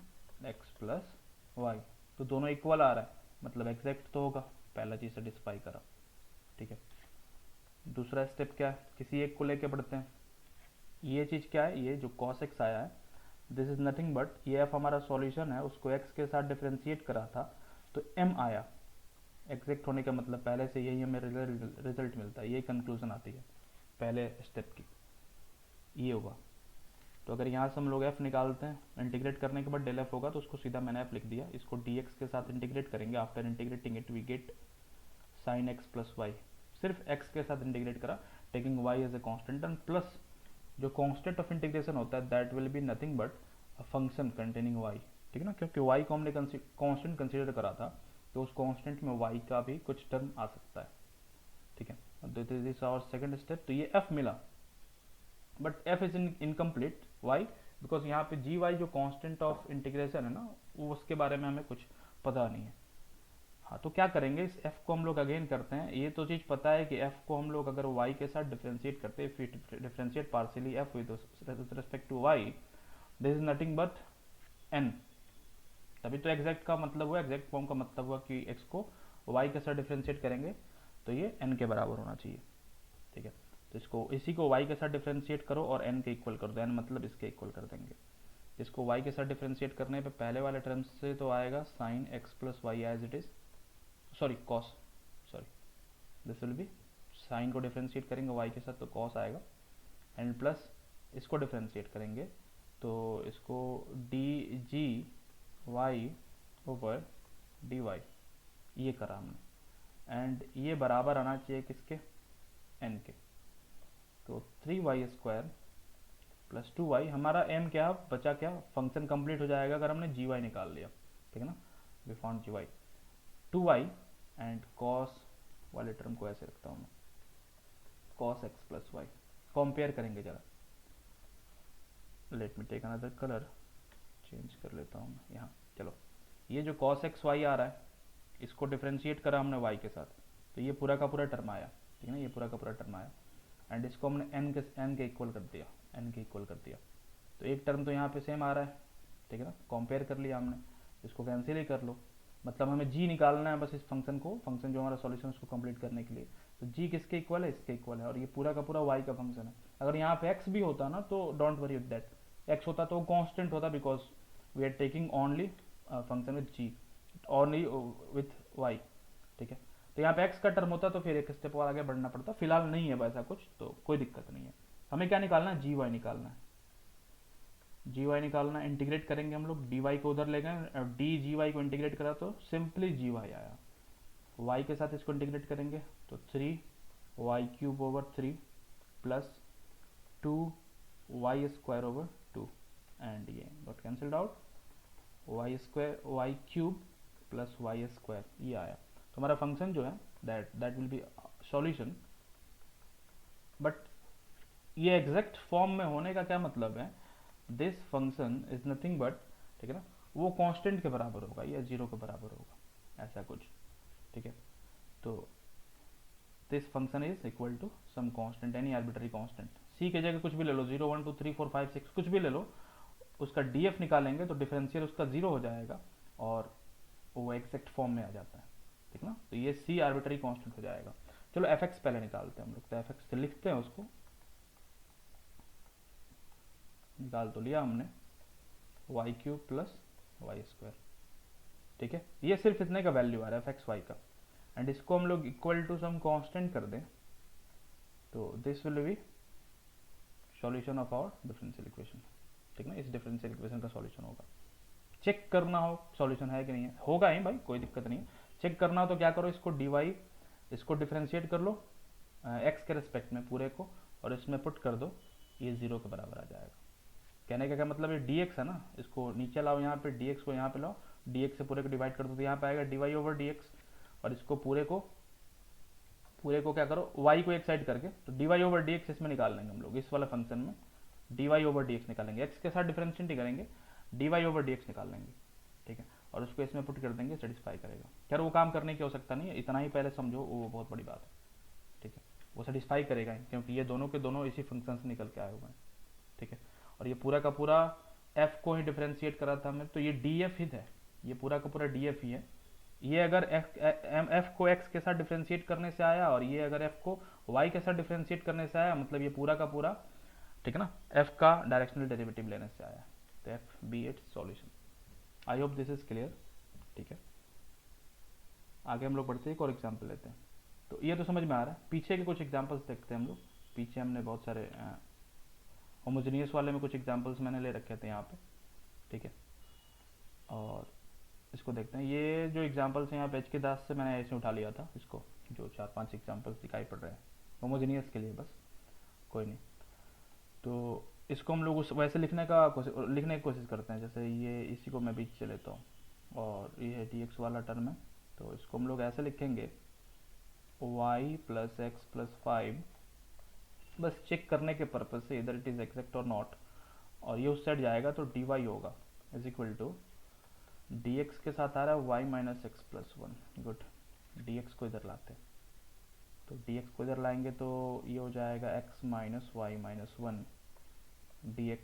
x प्लस वाई। तो दोनों इक्वल आ रहा है, मतलब एग्जैक्ट तो होगा, पहला चीज सेटिस्फाई करा, ठीक है। दूसरा स्टेप क्या है, किसी एक को लेके बढ़ते हैं। ये चीज क्या है, ये जो cos x आया है, दिस इज नथिंग बट ये f हमारा सॉल्यूशन है, उसको x के साथ डिफरेंशिएट करा था तो m आया। एग्जैक्ट होने का मतलब पहले से यही हमें रिजल्ट मिलता है, ये कंक्लूजन आती है पहले स्टेप की, ये होगा। तो अगर यहाँ से हम लोग f निकालते हैं, इंटीग्रेट करने के बाद डेल f होगा, तो उसको सीधा मैंने f लिख दिया। इसको dx के साथ इंटीग्रेट करेंगे, after integrating it we get sin x plus y. सिर्फ x के साथ इंटीग्रेट करा, taking y as a constant, and plus जो कांस्टेंट ऑफ इंटीग्रेशन होता है that will be nothing but a function containing y, ठीक है ना, क्योंकि y को हमने कांस्टेंट कंसीडर करा था, तो उस कांस्टेंट में y का भी कुछ टर्म आ सकता है, ठीक है। This is our second step. तो ये f मिला, but f is incomplete, why, because यहाँ पे जी वाई जो कांस्टेंट ऑफ इंटीग्रेशन है ना, वो उसके बारे में हमें कुछ पता नहीं है। हाँ, तो क्या करेंगे, इस f को हम लोग अगेन करते हैं। ये तो चीज पता है कि f को हम लोग अगर y के साथ डिफरेंशिएट करते हैं, differentiate partially f with respect to y, this is nothing but n। तभी तो एग्जैक्ट का मतलब हुआ, एग्जैक्ट फॉर्म का मतलब हुआ कि x को y के साथ डिफरेंशिएट करेंगे तो ये n के बराबर होना चाहिए, ठीक है। तो इसको, इसी को y के साथ डिफरेंशिएट करो और n के इक्वल कर दो, n मतलब इसके इक्वल कर देंगे। इसको y के साथ डिफरेंशिएट करने पे पहले वाले टर्म से तो आएगा sin x plus y as it is, sorry cos, sorry this will be, sine को डिफरेंशिएट करेंगे y के साथ तो cos आएगा, एंड प्लस इसको डिफरेंशिएट करेंगे तो इसको d g y over d y, ये करा हमने, एंड ये बराबर आना चाहिए किसके, n के। तो 3y स्क्वायर प्लस 2y, हमारा m क्या बचा, क्या फंक्शन कंप्लीट हो जाएगा अगर हमने gy निकाल लिया, ठीक है ना। We found gy, 2y and cos वाले टर्म को ऐसे रखता हूँ मैं, cos x plus y. Compare करेंगे जरा, let me take another colour, change कर लेता हूँ मैं यहाँ। चलो, ये जो cos x y आ रहा है, इसको डिफरेंशिएट करा हमने y के साथ, तो ये पूरा का पूरा टर्म आया, ठीक है ना, ये पूरा का पूरा टर्म आया, एंड इसको हमने n के इक्वल कर दिया, n के इक्वल कर दिया। तो एक टर्म तो यहाँ पे सेम आ रहा है, ठीक है ना, कंपेयर कर लिया हमने, इसको कैंसिल ही कर लो, मतलब हमें g निकालना है बस इस फंक्शन को, फंक्शन जो हमारा सॉल्यूशन उसको कंप्लीट करने के लिए। तो g किसके इक्वल है, इसके इक्वल है, और ये पूरा का पूरा y का फंक्शन है। अगर यहाँ पे x भी होता ना तो don't worry with that, x होता तो कांस्टेंट होता, because we are taking only function with g, only with y, ठीक है। तो यहाँ पे x का टर्म होता तो फिर एक स्टेप और आगे बढ़ना पड़ता, फिलहाल नहीं है वैसा कुछ, तो कोई दिक्कत नहीं है। हमें क्या निकालना है, जी वाई निकालना है, जी वाई निकालना है। इंटीग्रेट करेंगे हम लोग, डी वाई को उधर ले गए और डी जी वाई को इंटीग्रेट करा तो सिंपली जी वाई आया। वाई के साथ इसको इंटीग्रेट करेंगे तो 3y cube over 3 plus 2y square over 2, and ये got cancelled out, y square y cube plus y square, ये आया। तो हमारा फंक्शन जो है that will be solution. But ये एग्जैक्ट फॉर्म में होने का क्या मतलब है, this function is nothing but, ठीक है ना, वो कांस्टेंट के बराबर होगा या जीरो के बराबर होगा, ऐसा कुछ, ठीक है। तो this function is equal to some constant, any arbitrary constant, C के जगह कुछ भी ले लो, 0 1 2 3 4 5 6 कुछ भी ले लो, उसका df निकालेंगे तो डिफरेंशियल उसका जीरो हो जाएगा और वो एग्जैक्ट फॉर्म में आ जाता है, ठीक ना। तो ये c आर्बिट्ररी कांस्टेंट हो जाएगा। चलो fx पहले निकालते हैं हम लोग, तो fx से लिखते हैं, उसको निकाल तो लिया हमने, y cube plus y square, ठीक है। ये सिर्फ इतने का वैल्यू आ रहा है एफ एक्स वाई का, एंड इसको हम लोग इक्वल टू सम कांस्टेंट कर दें तो this will be solution of our differential equation, ठीक ना, इस डिफरेंशियल इक्वेशन का सॉल्यूशन होगा। चेक करना हो सॉल्यूशन है कि नहीं है, होगा ही भाई, कोई दिक्कत नहीं है। चेक करना हो तो क्या करो, इसको डी इसको डिफरेंशिएट कर लो एक्स के रिस्पेक्ट में पूरे को, और इसमें पुट कर दो, ये 0 के बराबर आ जाएगा। कहने का क्या मतलब, ये dx है ना, इसको नीचे लाओ, यहाँ पे dx को यहाँ पे लाओ, dx से पूरे को डिवाइड कर दो तो यहाँ पे आएगा dy ओवर dx, और इसको पूरे को क्या करो, y को एक साइड करके, तो dy ओवर dx इसमें निकाल लेंगे हम लोग, इस वाला फंक्शन में dy ओवर dx निकालेंगे, x के साथ डिफरेंशिएट करेंगे, dy ओवर dx निकाल लेंगे, ठीक है, और उसको इसमें पुट कर देंगे, सेटिस्फाई करेगा। खैर वो काम करने की आवश्यकता नहीं है, इतना ही पहले समझो, वो बहुत बड़ी बात है, ठीक है, वो सेटिस्फाई करेगा क्योंकि ये दोनों के दोनों इसी फंक्शन से निकल के आए हुए हैं, ठीक है। और ये पूरा का पूरा f को ही डिफरेंशिएट करा था हमने, तो ये df ही है, ये पूरा का पूरा df ही है। ये अगर f को x के साथ डिफरेंशिएट करने से आया, और ये अगर f को y के साथ डिफरेंशिएट करने से आया, मतलब ये पूरा का पूरा, ठीक है ना, f का डायरेक्शनल डेरिवेटिव लेने से आया, तो f be its solution. I hope this is clear, ठीक है। आगे हम लोग बढ़ते हैं, एक और एग्जाम्पल लेते हैं। तो ये तो समझ में आ रहा है, पीछे के कुछ एग्जाम्पल्स देखते हैं हम लोग। पीछे हमने बहुत सारे होमोजेनियस वाले में कुछ एग्जाम्पल्स मैंने ले रखे थे यहाँ पे, ठीक है, और इसको देखते हैं। ये जो एग्जाम्पल्स हैं यहाँ पे HK दास से मैंने ऐसे उठा लिया था इसको, जो 4-5 एग्जाम्पल्स दिखाई पड़ रहे हैं होमोजेनियस के लिए, बस कोई नहीं। तो इसको हम लोग उस वैसे लिखने की कोशिश करते हैं, जैसे ये इसी को मैं बीच से लेता हूँ, और ये है dx वाला टर्म है, तो इसको हम लोग ऐसे लिखेंगे y प्लस एक्स प्लस 5, बस चेक करने के पर्पज से इधर इट इज एग्जैक्ट और नॉट, और ये उस साइड जाएगा तो dy होगा इज इक्वल टू dx के साथ आ रहा है y minus x plus 1, good, dx को इधर लाते हैं, तो dx को इधर लाएंगे तो ये हो जाएगा x minus y minus 1 dx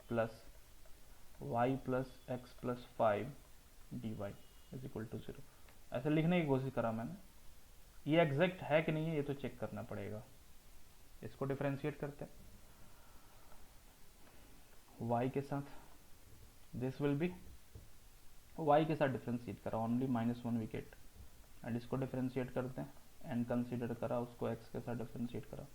plus y plus x plus 5 dy is equal to 0। ऐसे लिखने की कोशिश करा मैंने, ये एग्जैक्ट है कि नहीं है ये तो चेक करना पड़ेगा। इसको डिफरेंशिएट करते हैं y के साथ, दिस विल बी y के साथ डिफरेंशिएट करा, ओनली -1 वी गेट, एंड इसको डिफरेंशिएट करते हैं, एंड कंसीडर करा उसको x के साथ डिफरेंशिएट करा,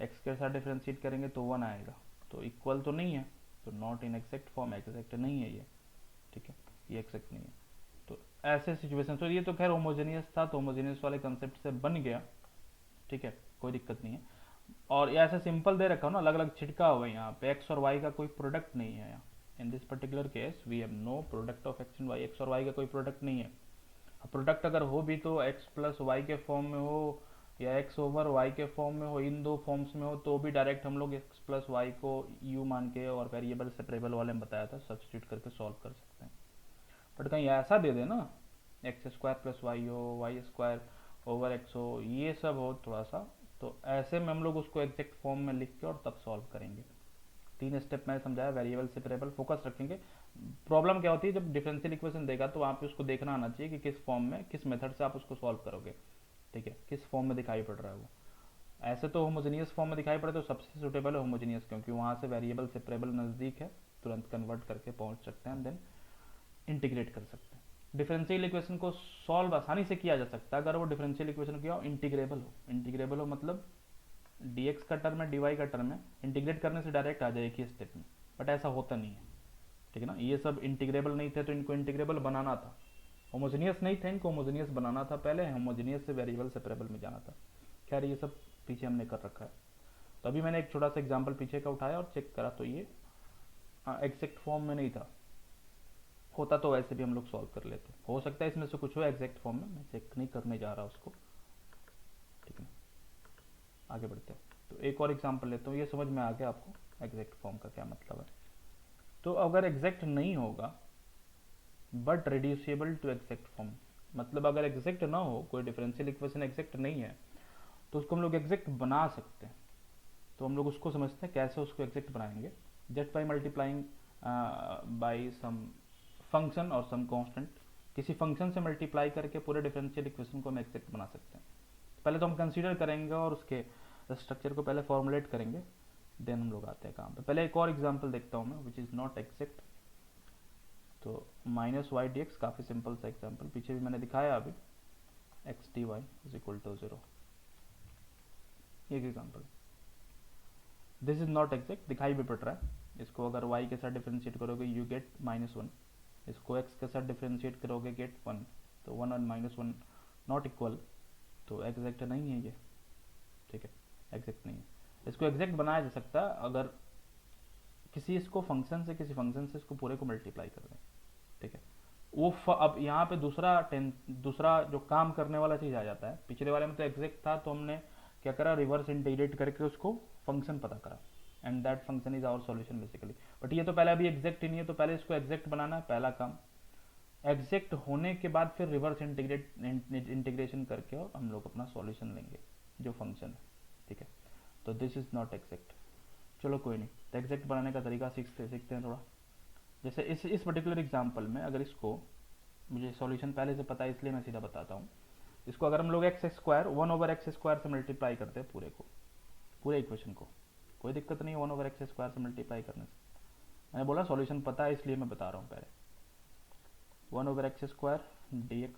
x के साथ डिफरेंशिएट करेंगे तो 1 आएगा, तो इक्वल तो नहीं है, तो not in exact form, exact नहीं है ये, ठीक है, ये एग्जैक्ट नहीं है। तो ऐसे सिचुएशन, तो ये तो खैर होमोजेनियस था, तो होमोजेनियस वाले कंसेप्ट से बन गया, ठीक है, कोई दिक्कत नहीं है। और ये ऐसे सिंपल दे रखा हो ना, अलग अलग छिटका हुआ है, यहाँ पे x और y का कोई प्रोडक्ट नहीं है यहाँ, in this particular case we have no product of x and y, x और y का कोई प्रोडक्ट नहीं है। प्रोडक्ट अगर हो भी तो x प्लस वाई के फॉर्म में हो, या x ओवर y के फॉर्म में हो, इन दो फॉर्म्स में हो, तो भी डायरेक्ट हम लोग x प्लस वाई को u मान के और वेरिएबल सेपरेबल वाले में बताया था, सब्सटीट्यूट करके सॉल्व कर सकते हैं। बट कहीं ऐसा दे दे ना, एक्स स्क्वायर प्लस वाई हो, वाई स्क्वायर ओवर एक्स हो, ये सब हो थोड़ा सा, तो ऐसे में हम लोग उसको एग्जैक्ट फॉर्म में लिख के और तब सॉल्व करेंगे। 3 स्टेप मैंने समझाया, वेरिएबल सेपरेबल, फोकस रखेंगे। प्रॉब्लम क्या होती है, जब डिफरेंशियल इक्वेशन देगा तो वहाँ पे उसको देखना आना चाहिए कि किस फॉर्म में, किस मेथड से आप उसको सॉल्व करोगे, ठीक है, किस फॉर्म में दिखाई पड़ रहा है वो। ऐसे तो होमोजेनियस फॉर्म में दिखाई पड़े तो सबसे सुटेबल है होमोजेनियस, क्योंकि वहाँ से वेरिएबल सेपरेबल नज़दीक है, तुरंत कन्वर्ट करके पहुँच सकते हैं, देन इंटीग्रेट कर सकते हैं। डिफरेंशियल इक्वेशन को सॉल्व आसानी से किया जा सकता है अगर वो डिफरेंशियल इक्वेशन क्या हो, इंटीग्रेबल हो। इंटीग्रेबल हो मतलब dx का टर्म है, dy का टर्म है, इंटीग्रेट करने से डायरेक्ट आ जाए एक ही स्टेप में, बट ऐसा होता नहीं है, ठीक है ना। ये सब इंटीग्रेबल नहीं थे तो इनको इंटीग्रेबल बनाना था, होमोजेनियस नहीं थे, इनको होमोजेनियस बनाना था पहले, होमोजेनियस से वेरिएबल सेपरेबल में जाना था। खैर ये सब पीछे हमने कर रखा है। तो अभी मैंने एक छोटा सा एग्जाम्पल पीछे का उठाया और चेक करा, तो ये एग्जैक्ट फॉर्म में नहीं था, होता तो वैसे भी हम लोग सॉल्व कर लेते। हो सकता है इसमें से कुछ हो एग्जैक्ट फॉर्म में, मैं चेक नहीं करने जा रहा उसको, ठीक है। आगे बढ़ते हैं, तो एक और एग्जांपल लेता हूँ, ये समझ में आ गया आपको एग्जैक्ट फॉर्म का क्या मतलब है। तो अगर एग्जैक्ट नहीं होगा but reducible to exact form, मतलब अगर एग्जैक्ट ना हो, कोई डिफरेंशियल इक्वेशन एग्जैक्ट नहीं है, तो उसको हम लोग एग्जैक्ट बना सकते हैं। तो हम लोग उसको समझते हैं कैसे उसको एग्जैक्ट बनाएंगे, just by multiplying by some function और सम कांस्टेंट। किसी फंक्शन से मल्टीप्लाई करके पूरे डिफरेंशियल इक्वेशन को हम एग्जैक्ट बना सकते हैं। पहले तो हम कंसीडर करेंगे और उसके स्ट्रक्चर को पहले फॉर्मुलेट करेंगे, देन हम लोग आते हैं काम पे। पहले एक और एग्जांपल देखता हूँ मैं, विच इज़ नॉट एग्जैक्ट। तो माइनस वाई डी एक्स, काफ़ी सिंपल सा एग्जांपल, पीछे भी मैंने दिखाया अभी, x d y is equal to 0, एक example. This is not exact, दिखाई भी पड़ रहा है। इसको अगर y के साथ डिफ्रेंशिएट करोगे यू गेट -1, इसको x के साथ डिफ्रेंशिएट करोगे गेट 1, तो 1 और -1 नॉट इक्वल, तो एग्जैक्ट नहीं है ये, ठीक है, एग्जैक्ट नहीं है। इसको एग्जैक्ट बनाया जा सकता है अगर किसी इसको फंक्शन से किसी फंक्शन से इसको पूरे को मल्टीप्लाई कर दें, ठीक है। वो अब यहाँ पे दूसरा जो काम करने वाला चीज़ आ जाता है। पिछले वाले में तो एग्जैक्ट था, तो हमने क्या करा, रिवर्स इंटीग्रेट करके उसको फंक्शन पता करा, and that function is our solution basically. But ये तो पहले अभी एग्जैक्ट ही नहीं है, तो पहले इसको एग्जैक्ट बनाना है पहला काम। एग्जैक्ट होने के बाद फिर रिवर्स इंटीग्रेशन करके और हम लोग अपना सॉल्यूशन लेंगे जो फंक्शन है, ठीक है। तो दिस इज नॉट एग्जैक्ट, चलो कोई नहीं, तो एग्जैक्ट बनाने का तरीका सीखते हैं थोड़ा। जैसे इस पर्टिकुलर एग्जांपल में अगर इसको, मुझे सॉल्यूशन पहले से पता है इसलिए मैं सीधा बताता हूँ। इसको अगर हम लोग एक्स स्क्वायर 1/x² से मल्टीप्लाई करते हैं पूरे इक्वेशन को, कोई दिक्कत नहीं है 1/x² से मल्टीप्लाई करने से। मैंने बोला सॉल्यूशन पता है इसलिए मैं बता रहा हूँ पहले। 1/x² dx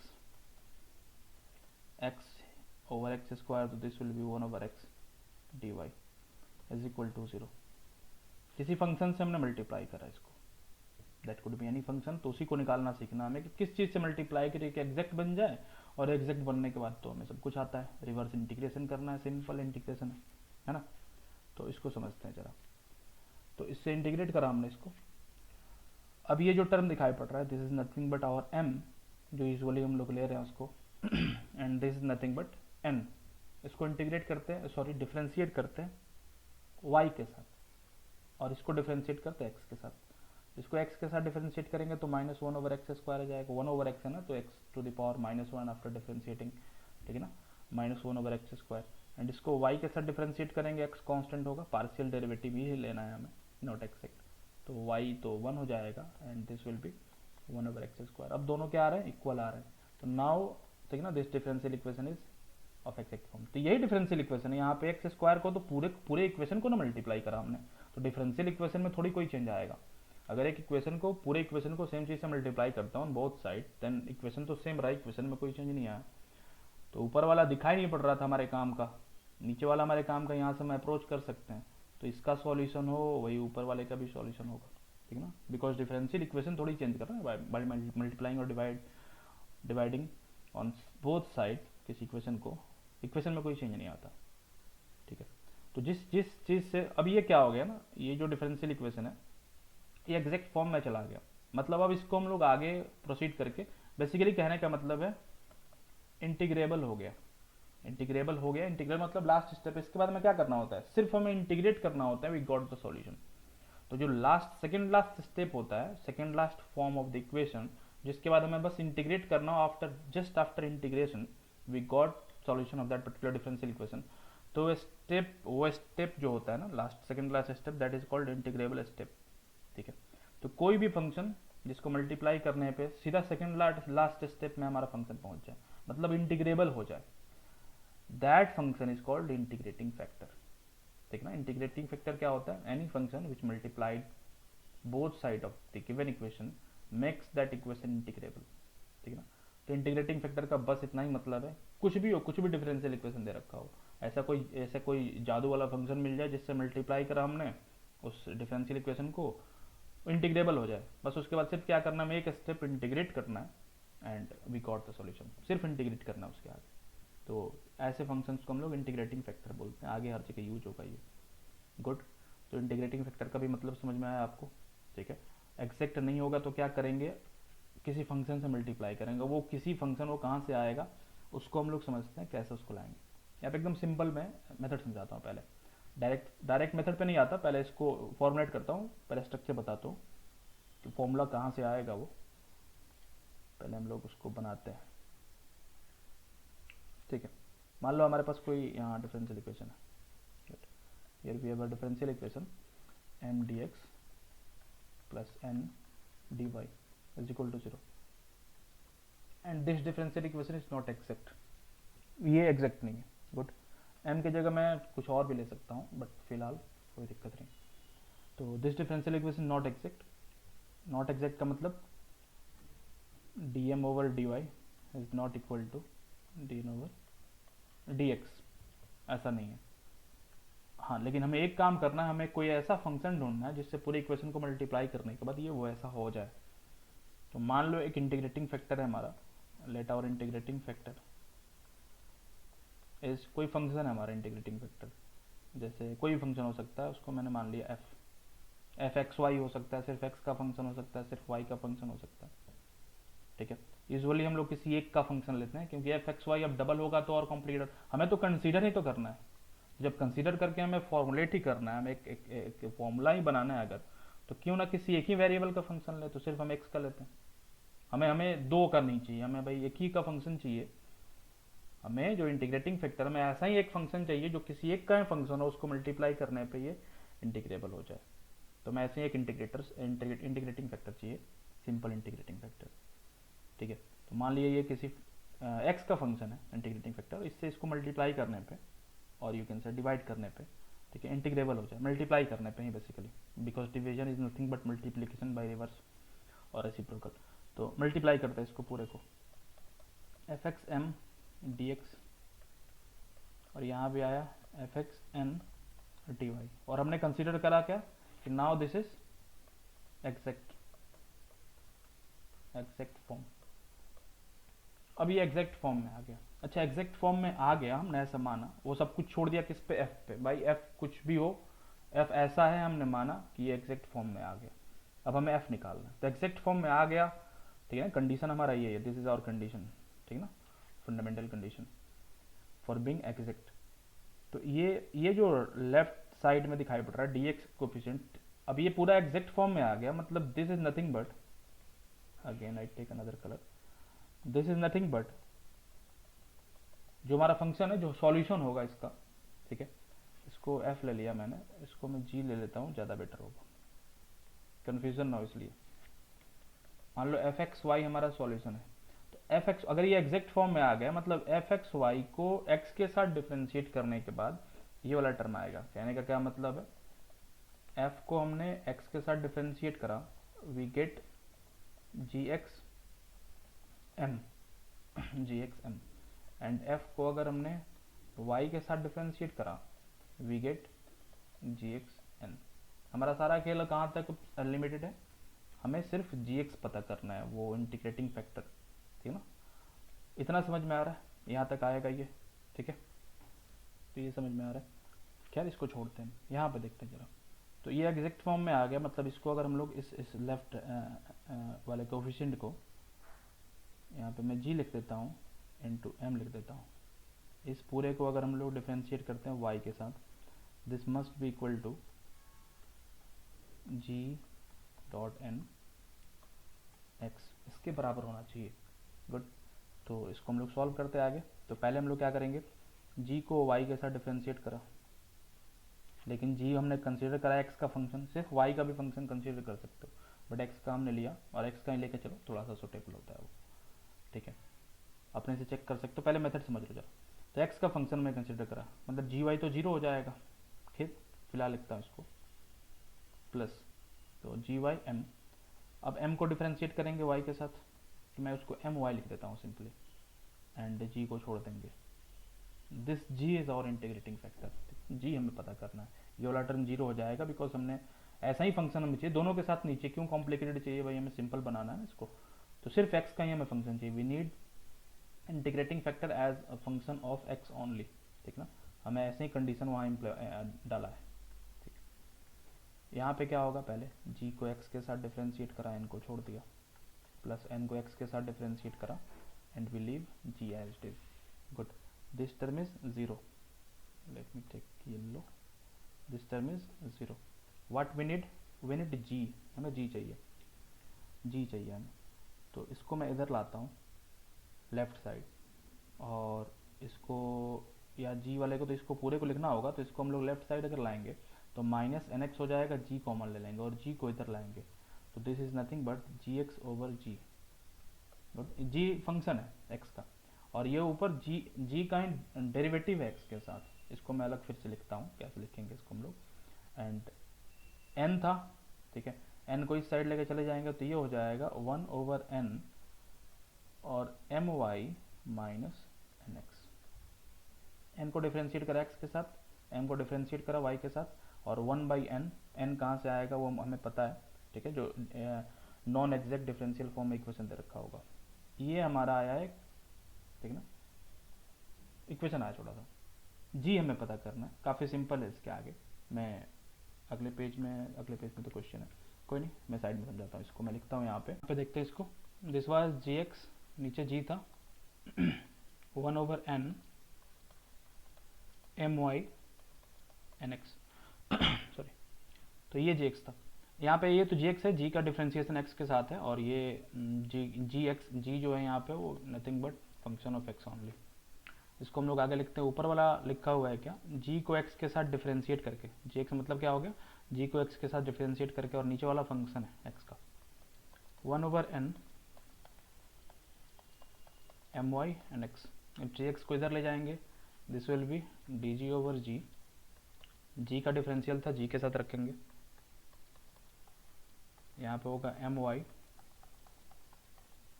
x/x², तो this will be 1/x dy is equal to 0। किसी फंक्शन से हमने मल्टीप्लाई करा इसको, that could be any function, तो उसी को निकालना सीखना हमें कि किस चीज़ से मल्टीप्लाई करिए कि एग्जैक्ट बन जाए, और एग्जैक्ट बनने के बाद तो हमें सब कुछ आता है, रिवर्स इंटीग्रेशन करना है, सिंपल इंटीग्रेशन है ना। तो इसको समझते हैं जरा। तो इससे इंटीग्रेट करा हमने इसको। अब ये जो टर्म दिखाई पड़ रहा है, this is nothing but our m, जो यूजुअली हम लोग ले रहे हैं उसको, and this is nothing but n। इसको इंटीग्रेट करते हैं, सॉरी डिफ्रेंशिएट करते हैं y के साथ, और इसको डिफ्रेंशिएट करते हैं x के साथ। इसको x के साथ डिफरेंशिएट करेंगे तो -1/x² आ जाएगा, 1/x है ना, तो x⁻⁻1 आफ्टर डिफरेंशिएटिंग, ठीक है ना, -1/x²। एंड इसको y के साथ डिफरेंशिएट करेंगे, x कांस्टेंट होगा, पार्शियल डेरिवेटिव ही लेना है हमें, नॉट एक्सैक्ट, तो y तो 1 हो जाएगा, and this will B 1/x²। अब दोनों क्या आ रहे हैं, इक्वल आ रहे हैं, तो नाउ ठीक है ना, this differential equation is of exact form. तो यही डिफरेंशियल इक्वेशन है, यहाँ पे x² को तो पूरे इक्वेशन को ना मल्टीप्लाई करा हमने, तो डिफरेंशियल इक्वेशन में थोड़ी कोई चेंज आएगा। अगर एक इक्वेशन को पूरे इक्वेशन को सेम चीज से मल्टीप्लाई करता हूँ बोथ साइड, देन इक्वेशन तो सेम रहा, इक्वेशन में कोई चेंज नहीं आया। तो ऊपर वाला दिखाई नहीं पड़ रहा था हमारे काम का, नीचे वाला हमारे काम का, यहाँ से हम अप्रोच कर सकते हैं, तो इसका सॉल्यूशन हो वही ऊपर वाले का भी सॉल्यूशन होगा, ठीक है ना, बिकॉज डिफरेंशियल इक्वेशन थोड़ी चेंज कर रहा है बाय मल्टीप्लाइंग और डिवाइडिंग ऑन बोथ साइड किसी इक्वेशन को, इक्वेशन में कोई चेंज नहीं आता, ठीक है। तो जिस चीज से अब ये क्या हो गया ना, ये जो डिफरेंशियल इक्वेशन है ये एग्जैक्ट फॉर्म में चला गया, मतलब अब इसको हम लोग आगे प्रोसीड करके, बेसिकली कहने का मतलब है इंटीग्रेबल हो गया, इंटीग्रेबल मतलब लास्ट स्टेप। इसके बाद में क्या करना होता है, सिर्फ हमें इंटीग्रेट करना होता है, वी गॉट द सॉल्यूशन। तो जो सेकंड लास्ट स्टेप होता है, second last form of the equation, जिसके बाद हमें बस इंटीग्रेट करना हो, just after integration we got solution of that particular differential equation. तो वो स्टेप जो होता है ना, second last step, that is called integrable step, ठीक है। तो कोई भी फंक्शन जिसको मल्टीप्लाई करने पे सीधा सेकंड लास्ट स्टेप में हमारा फंक्शन पहुंच जाए, मतलब इंटीग्रेबल हो जाए, that function is called integrating factor, ठीक ना। इंटीग्रेटिंग फैक्टर क्या होता है, any function which multiplied both side of the given equation makes that equation integrable, ठीक है ना। तो इंटीग्रेटिंग फैक्टर का बस इतना ही मतलब है, कुछ भी हो, कुछ भी डिफरेंशियल इक्वेशन दे रखा हो, ऐसा कोई जादू वाला फंक्शन मिल जाए जिससे मल्टीप्लाई करा हमने उस डिफरेंशियल इक्वेशन को, इंटीग्रेबल हो जाए, बस उसके बाद सिर्फ क्या करना है, एक स्टेप इंटीग्रेट करना है and we got the solution, सिर्फ इंटीग्रेट करना है उसके आगे। तो ऐसे फंक्शंस को हम लोग इंटीग्रेटिंग फैक्टर बोलते हैं, आगे हर जगह यूज होगा ये, गुड। तो इंटीग्रेटिंग फैक्टर का भी मतलब समझ में आया आपको, ठीक है। एक्जैक्ट नहीं होगा तो क्या करेंगे, किसी फंक्शन से मल्टीप्लाई करेंगे, वो किसी फंक्शन वो कहाँ से आएगा उसको हम लोग समझते हैं कैसे उसको लाएंगे। यहाँ पे एकदम सिंपल मैं मेथड समझाता हूँ, पहले डायरेक्ट मेथड पे नहीं आता, पहले इसको फॉर्मुलेट करता हूँ, पहले स्ट्रक्चर बताता हूँ कि फॉर्मूला कहाँ से आएगा, वो पहले हम लोग उसको बनाते हैं, ठीक है। मान लो हमारे पास कोई यहाँ डिफरेंशियल इक्वेशन है, here we have a differential equation m dx plus n dy is equal to 0 and this differential equation is not exact, ये एग्जैक्ट नहीं है, गुड। m की जगह मैं कुछ और भी ले सकता हूँ, बट फिलहाल कोई दिक्कत नहीं। तो this differential equation not exact का मतलब dm/dy is not equal to dn/dx, ऐसा नहीं है। हाँ, लेकिन हमें एक काम करना है, हमें कोई ऐसा फंक्शन ढूंढना है जिससे पूरी इक्वेशन को मल्टीप्लाई करने के बाद ये वो ऐसा हो जाए। तो मान लो एक इंटीग्रेटिंग फैक्टर है हमारा, let our integrating factor is, कोई फंक्शन है हमारा इंटीग्रेटिंग फैक्टर, जैसे कोई फंक्शन हो सकता है, उसको मैंने मान लिया एफ एक्स वाई हो सकता है, सिर्फ एक्स का फंक्शन हो सकता है, सिर्फ वाई का फंक्शन हो सकता है। ठीक है, यूजुअली हम लोग किसी एक का फंक्शन लेते हैं, क्योंकि एफ एक्स वाई अब डबल होगा तो और कॉम्प्लिकेटेड, हमें तो कंसीडर ही तो करना है। जब कंसीडर करके हमें फॉर्मुलेट ही करना है, हमें एक फॉर्मूला ही बनाना है अगर, तो क्यों ना किसी एक ही वेरिएबल का फंक्शन ले, तो सिर्फ हम एक्स का लेते हैं। हमें दो का नहीं चाहिए, हमें भाई एक ही का फंक्शन चाहिए। हमें जो इंटीग्रेटिंग फैक्टर में ऐसा ही एक फंक्शन चाहिए जो किसी एक का फंक्शन हो, उसको मल्टीप्लाई करने पे ये इंटीग्रेबल हो जाए। तो मैं ऐसे ही एक इंटीग्रेटिंग फैक्टर चाहिए, सिंपल इंटीग्रेटिंग फैक्टर। ठीक है, तो मान लीजिए ये किसी एक्स का फंक्शन है इंटीग्रेटिंग फैक्टर, इससे इसको मल्टीप्लाई करने पे और यू कैन से डिवाइड करने पे, ठीक है, इंटीग्रेबल हो जाए, मल्टीप्लाई करने पे ही basically, because division is nothing but multiplication by reverse और रेसिप्रोकल। तो मल्टीप्लाई करते हैं इसको पूरे को, f x m d x, और यहाँ भी आया f x n d y, और हमने कंसिडर करा क्या कि now this is exact form. अब ये एग्जैक्ट फॉर्म में आ गया। अच्छा, एग्जैक्ट फॉर्म में आ गया, हमने ऐसा माना, वो सब कुछ छोड़ दिया किस पे, एफ पे। भाई एफ कुछ भी हो, एफ ऐसा है, हमने माना कि ये एग्जैक्ट फॉर्म में आ गया। अब हमें एफ निकालना है, तो एग्जैक्ट फॉर्म में आ गया, ठीक है ना, कंडीशन हमारा ये है, दिस इज आवर कंडीशन, ठीक ना, fundamental condition for being exact. तो ये जो लेफ्ट साइड में दिखाई पड़ रहा है डी एक्स कोफिशिएंट, अब ये पूरा एग्जैक्ट फॉर्म में आ गया, मतलब this is nothing but, again I take another colour, this is nothing but जो हमारा फंक्शन है, जो सॉल्यूशन होगा इसका, ठीक है, इसको एफ ले लिया मैंने, इसको मैं जी ले लेता हूँ, ज़्यादा बेटर होगा, कन्फ्यूजन ना हो इसलिए। मान लो एफ एक्स वाई हमारा सॉल्यूशन है, तो एफ एक्स अगर ये एग्जैक्ट फॉर्म में आ गया, मतलब एफ एक्स वाई को एक्स के साथ डिफ्रेंशिएट करने के बाद ये वाला टर्म आएगा। कहने का क्या मतलब है, एफ को हमने एक्स के साथ डिफ्रेंशिएट करा, we get g x m and f को अगर हमने y के साथ डिफ्रेंशिएट करा, we get g x n. हमारा सारा खेल कहाँ तक लिमिटेड है, हमें सिर्फ जी एक्स पता करना है, वो इंटीग्रेटिंग फैक्टर, ठीक है ना। इतना समझ में आ रहा है, यहाँ तक आएगा ये, ठीक है, तो ये समझ में आ रहा है। खैर इसको छोड़ते हैं, यहाँ पे देखते हैं जरा। तो ये एग्जैक्ट फॉर्म में आ गया, मतलब इसको अगर हम लोग इस लेफ्ट वाले कोफिशिएंट को, यहाँ पे मैं जी लिख देता हूँ, इनटू एम लिख देता हूँ, इस पूरे को अगर हम लोग डिफ्रेंशिएट करते हैं y के साथ, this must be equal to g dot n x, इसके बराबर होना चाहिए। गुड, तो इसको हम लोग सॉल्व करते आगे। तो पहले हम लोग क्या करेंगे, g को y के साथ डिफ्रेंशिएट करा, लेकिन g हमने कंसीडर करा x का फंक्शन, सिर्फ y का भी फंक्शन कंसीडर कर सकते हो, बट x का हमने लिया, और x का ही लेके चलो, थोड़ा सा सुटेबल होता है वो, ठीक है, अपने से चेक कर सकते हो, पहले मेथड समझ लो जरा। तो x का फंक्शन में कंसिडर करा, मतलब जी वाई तो जीरो हो जाएगा, ठीक, फिलहाल लिखता हूँ इसको प्लस, तो जी वाई एम, अब m को डिफ्रेंशिएट करेंगे y के साथ, तो मैं उसको एम वाई लिख देता हूँ सिंपली, एंड g को छोड़ देंगे। This g is our integrating factor, g हमें पता करना है, ये वाला टर्म जीरो हो जाएगा, बिकॉज हमने ऐसा ही फंक्शन हमें चाहिए, दोनों के साथ नीचे, क्यों कॉम्प्लिकेटेड चाहिए भाई, हमें सिंपल बनाना है इसको, तो सिर्फ x का ही हमें फंक्शन चाहिए, we need integrating factor as a function of x only, ठीक ना, हमें ऐसे ही कंडीशन वहाँ डाला है, ठीक। यहाँ पे क्या होगा, पहले g को x के साथ डिफ्रेंशिएट करा, n को छोड़ दिया, प्लस n को x के साथ डिफ्रेंशिएट करा, and we leave g as it is. Good, this term is zero, let me take yellow, this term is zero. What we need g, हमें g चाहिए हमें, तो इसको मैं इधर लाता हूँ लेफ्ट साइड, और इसको, या g वाले को तो इसको पूरे को लिखना होगा, तो इसको हम लोग लेफ्ट साइड अगर लाएंगे तो माइनस एन एक्स हो जाएगा, g कॉमन ले लेंगे और g को इधर लाएंगे, तो this is nothing but g x over g. g function है x का, और ये ऊपर g का डेरिवेटिव है x के साथ, इसको मैं अलग फिर से लिखता हूँ, कैसे लिखेंगे इसको हम लोग, एंड n था, ठीक है, n को इस साइड लेके चले जाएंगे, तो ये हो जाएगा 1 ओवर n और my minus n x, n को डिफ्रेंशिएट करा x के साथ, m को डिफ्रेंशिएट करा y के साथ, और 1/n, n कहाँ से आएगा वो हमें पता है, ठीक है, जो नॉन एग्जैक्ट डिफरेंशियल फॉर्म में इक्वेशन दे रखा होगा। ये हमारा आया है, ठीक है ना, इक्वेशन आया छोटा सा। जी हमें पता करना है, काफ़ी सिंपल है। इसके आगे मैं अगले पेज में तो क्वेश्चन है, कोई नहीं, मैं साइड में समझाता हूँ इसको। मैं लिखता हूँ यहाँ पे देखते हैं इसको। दिस वाज जी एक्स, नीचे जी था, 1/n my n x, sorry, तो ये जी एक्स था यहाँ पे। ये तो जी एक्स है, जी का डिफ्रेंसिएशन एक्स के साथ है, और ये जी एक्स, जी जो है यहाँ पे वो nothing but function of x only. इसको हम लोग आगे लिखते हैं। ऊपर वाला लिखा हुआ है क्या, जी को एक्स के साथ डिफ्रेंशिएट करके, जी एक्स मतलब क्या हो गया, जी को एक्स के साथ डिफ्रेंशिएट करके, और नीचे वाला फंक्शन है एक्स का 1/n my n x. Ji x को इधर ले जाएंगे, this will B D G over जी, जी का डिफरेंशियल था, जी के साथ रखेंगे, यहाँ पे होगा my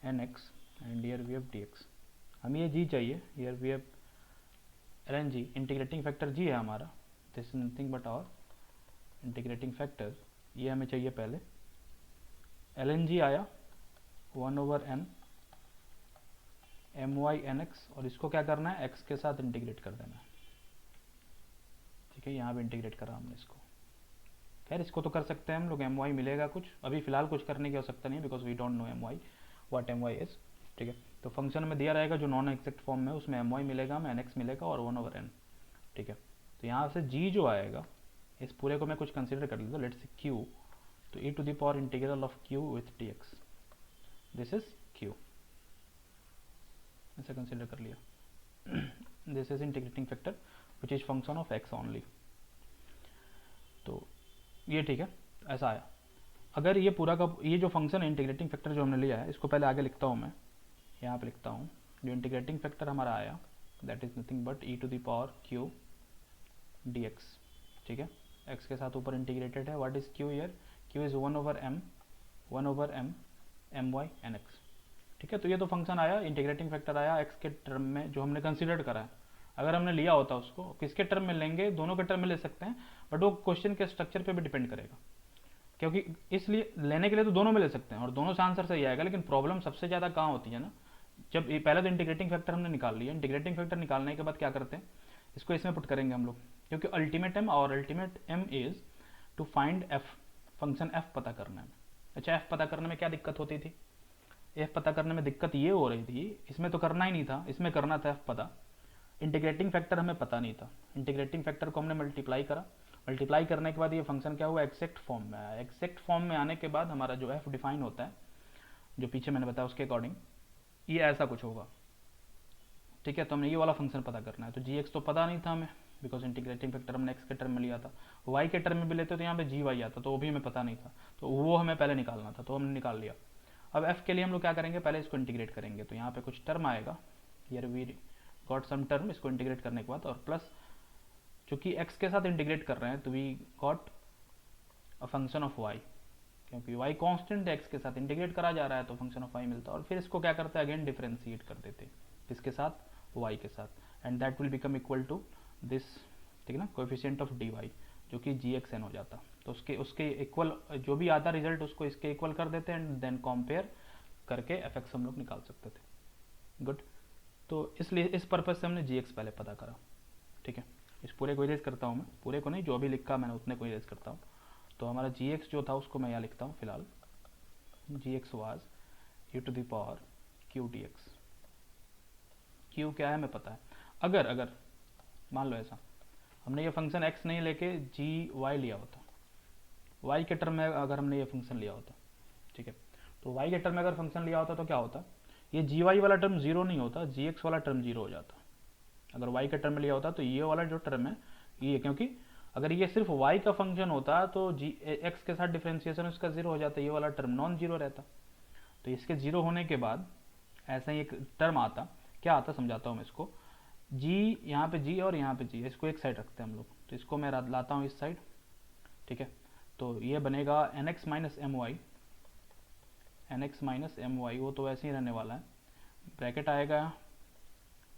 n x and here we have d x. हमें ये जी चाहिए, here we have ln g, integrating factor g है हमारा, दिस इज नथिंग बट और इंटीग्रेटिंग फैक्टर, ये हमें चाहिए पहले। ln g आया 1/n my एन एक्स, और इसको क्या करना है, x के साथ इंटीग्रेट कर देना है, ठीक है, यहाँ पे इंटीग्रेट करा हमने इसको। खैर इसको तो कर सकते हैं हम लोग, my मिलेगा कुछ, अभी फिलहाल कुछ करने की आवश्यकता नहीं है, because we don't know my what my is, ठीक है। तो फंक्शन में दिया रहेगा जो नॉन एग्जैक्ट फॉर्म में, उसमें my मिलेगा, हमें nx मिलेगा, और 1/n, ठीक है। तो यहाँ से g जो आएगा, इस पूरे को मैं कुछ कंसिडर कर लेता हूँ, लेट्स से q, तो e to the power integral of q with dx, this is q, ऐसा कंसिडर कर लिया। This is integrating factor which is function of x only, तो ये ठीक है, ऐसा आया। अगर ये पूरा का ये जो फंक्शन है इंटीग्रेटिंग फैक्टर जो हमने लिया है, इसको पहले आगे लिखता हूँ मैं, यहाँ पे लिखता हूँ, जो इंटीग्रेटिंग फैक्टर हमारा आया that is nothing but e to the power q dx, ठीक है, x के साथ ऊपर इंटीग्रेटेड है। What is q here, q is 1/m my n x, ठीक है। तो ये तो फंक्शन आया, इंटीग्रेटिंग फैक्टर आया x के टर्म में जो हमने कंसिडर करा है। अगर हमने लिया होता उसको, किसके टर्म में लेंगे, दोनों के टर्म में ले सकते हैं, बट वो क्वेश्चन के स्ट्रक्चर पे भी डिपेंड करेगा, क्योंकि इसलिए लेने के लिए तो दोनों में ले सकते हैं और दोनों से आंसर सही आएगा, लेकिन प्रॉब्लम सबसे ज़्यादा कहाँ होती है ना, जब पहले तो इंटीग्रेटिंग फैक्टर हमने निकाल लिया, इंटीग्रेटिंग फैक्टर निकालने के बाद क्या करते हैं, इसको इसमें पुट करेंगे हम लोग, क्योंकि अल्टीमेट एम और ultimate aim is to find f, function f पता करने में। अच्छा, एफ पता करने में क्या दिक्कत होती थी, एफ पता करने में दिक्कत ये हो रही थी, इसमें तो करना ही नहीं था, इसमें करना था एफ पता, इंटीग्रेटिंग फैक्टर हमें पता नहीं था। इंटीग्रेटिंग फैक्टर को हमने मल्टीप्लाई करा, मल्टीप्लाई करने के बाद ये फंक्शन क्या हुआ, एक्जैक्ट फॉर्म में आया। एक्जैक्ट फॉर्म में आने के बाद हमारा जो एफ डिफाइन होता है, जो पीछे मैंने बताया उसके अकॉर्डिंग ये ऐसा कुछ होगा, ठीक है। तो हमें ये वाला फंक्शन पता करना है। तो जी एक्स तो पता नहीं था हमें, बिकॉज इंटीग्रेटिंग फैक्टर हमने एक्स के टर्म में लिया था, वाई के टर्म में भी लेते तो यहाँ पे जी वाई आता, तो वो भी हमें पता नहीं था, तो वो हमें पहले निकालना था, तो हमने निकाल लिया। अब एफ के लिए हम लोग क्या करेंगे, पहले इसको इंटीग्रेट करेंगे, तो यहाँ पे कुछ टर्म आएगा, here we got some term, इसको इंटीग्रेट करने के बाद, और प्लस चूंकि x के साथ इंटीग्रेट कर रहे हैं तो we got a function of y, क्योंकि y कांस्टेंट x के साथ इंटीग्रेट करा जा रहा है तो फंक्शन ऑफ y मिलता है। और फिर इसको क्या करते हैं, अगेन डिफरेंशिएट कर देते हैं, किसके साथ, y के साथ, and that will become equal to this, ठीक है ना, कोएफिशिएंट ऑफ dy, जो कि gxn हो जाता। तो उसके इक्वल जो भी आता रिजल्ट उसको इसके इक्वल कर देते हैं, एंड देन कंपेयर करके fx हम लोग निकाल सकते थे। गुड, तो इसलिए इस पर्पज से हमने gx पहले पता करा, ठीक है। इस पूरे को इरेज करता हूँ मैं, पूरे को नहीं, जो अभी लिखा मैंने उतने को इरेज करता हूँ। तो हमारा gx जो था उसको मैं यहाँ लिखता हूँ फिलहाल, gx was e to the power q dx। q क्या है हमें पता है। अगर मान लो ऐसा हमने ये फंक्शन x नहीं लेके gy लिया होता, y के टर्म में अगर हमने ये फंक्शन लिया होता, ठीक है, तो y के टर्म में अगर फंक्शन लिया होता तो क्या होता, ये gy वाला टर्म जीरो नहीं होता, gx वाला टर्म जीरो हो जाता। अगर y का टर्म लिया होता तो ये वाला जो टर्म है ये, क्योंकि अगर ये सिर्फ y का फंक्शन होता तो x के साथ डिफरेंशिएशन उसका जीरो हो जाता, ये वाला टर्म नॉन जीरो रहता। तो इसके जीरो होने के बाद ऐसा ही एक टर्म आता, क्या आता समझाता हूँ मैं इसको, g यहाँ पे g और यहाँ पे g, इसको एक साइड रखते हैं हम लोग, तो इसको मैं लाता हूँ इस साइड, ठीक है। तो ये बनेगा nx minus m y, nx minus m y, वो तो ऐसे ही रहने वाला है, ब्रैकेट आएगा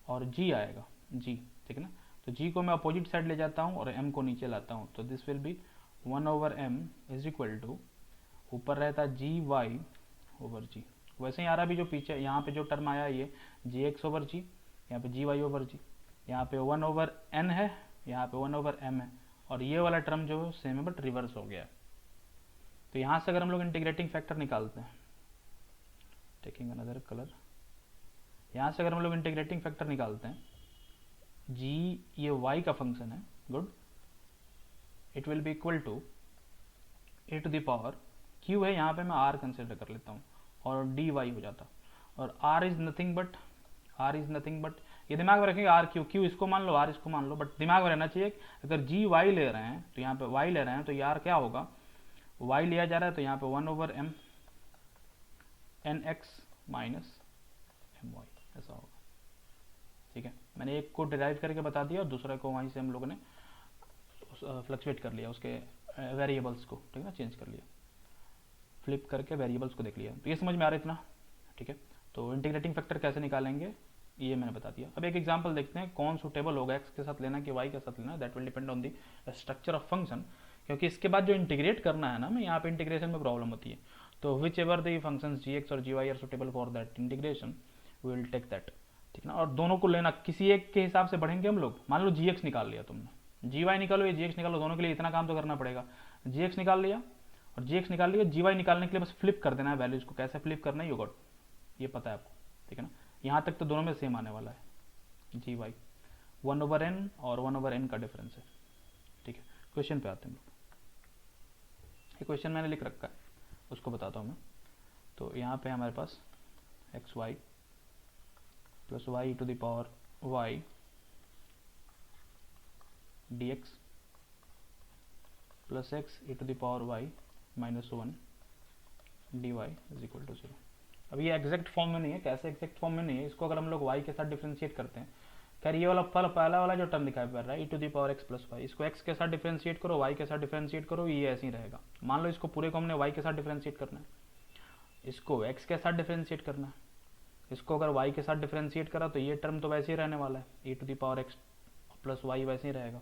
और g आएगा, g, ठीक है ना। तो g को मैं अपोजिट साइड ले जाता हूँ और m को नीचे लाता हूँ, तो this will be 1/m is equal to, ऊपर रहता जी वाई ओवर जी, वैसे ही आ रहा भी जो पीछे यहाँ पे जो टर्म आया ये जी एक्स ओवर जी, यहाँ पे जी वाई ओवर जी, यहाँ पे 1/n है, यहाँ पे 1/m है, और ये वाला टर्म जो सेम है बट रिवर्स हो गया है। तो यहाँ से अगर हम लोग इंटीग्रेटिंग फैक्टर निकालते हैं, टेकिंग अनदर कलर, यहाँ से अगर हम लोग इंटीग्रेटिंग फैक्टर निकालते हैं, जी ये y का फंक्शन है, good, it will be equal to a to the power q है, यहाँ पे मैं r कंसिडर कर लेता हूँ और dy हो जाता, और r इज नथिंग बट ये दिमाग में रखेंगे, r q इसको मान लो, r इसको मान लो, बट दिमाग में रहना चाहिए अगर g y ले रहे हैं तो यहाँ पे y ले रहे हैं तो ये r क्या होगा, y लिया जा रहा है तो यहाँ पे 1/m nx माइनस my ऐसा होगा। ठीक है, मैंने एक को डिराइव करके बता दिया और दूसरे को वहीं से हम लोगों ने फ्लक्चुएट कर लिया, उसके वेरिएबल्स को, ठीक है ना, चेंज कर लिया, फ्लिप करके वेरिएबल्स को देख लिया। तो ये समझ में आ रहा है इतना, ठीक है। तो इंटीग्रेटिंग फैक्टर कैसे निकालेंगे ये मैंने बता दिया। अब एक एग्जांपल देखते हैं कौन सूटेबल होगा, एक्स के साथ लेना कि वाई के साथ लेना, that will depend on the structure of function, क्योंकि इसके बाद जो इंटीग्रेट करना है ना, मैं यहाँ पे इंटीग्रेशन में प्रॉब्लम होती है। तो whichever the function g x और g y are suitable for that integration we will take that, ठीक ना। और दोनों को लेना, किसी एक के हिसाब से बढ़ेंगे हम लोग। मान लो जी एक्स निकाल लिया तुमने, जी वाई निकालो या जी एक्स निकालो, दोनों के लिए इतना काम तो करना पड़ेगा। जी एक्स निकाल लिया और जी एक्स निकाल लिया, जी वाई निकालने के लिए बस फ्लिप कर देना है वैल्यूज को, कैसे फ्लिप करना है योगट, ये पता है आपको, ठीक है ना। यहाँ तक तो दोनों में सेम आने वाला है, जी वाई 1/n और 1/n का डिफरेंस है, ठीक है। क्वेश्चन पे आते हैं हम लोग, ये क्वेश्चन मैंने लिख रखा है, उसको बताता हूँ मैं। तो यहाँ पे हमारे पास x y plus y to the power y d x plus x e to the power y minus 1 d y is equal to 0। अब ये एग्जैक्ट फॉर्म में नहीं है, कैसे एग्जैक्ट फॉर्म में नहीं है, इसको अगर हम लोग y के साथ डिफरेंशिएट करते हैं, खैर ये वाला पहला वाला जो टर्म दिखाई पड़ रहा है e to the power x plus y, इसको x के साथ डिफरेंशिएट करो, y के साथ डिफरेंशिएट करो, ये ऐसे ही रहेगा। मान लो इसको पूरे को हमने y के साथ डिफरेंशिएट करना है, इसको x के साथ डिफरेंशिएट करना है, इसको अगर y के साथ डिफरेंशिएट करा तो ये टर्म तो वैसे ही रहने वाला है, e to the power x plus y वैसे ही रहेगा।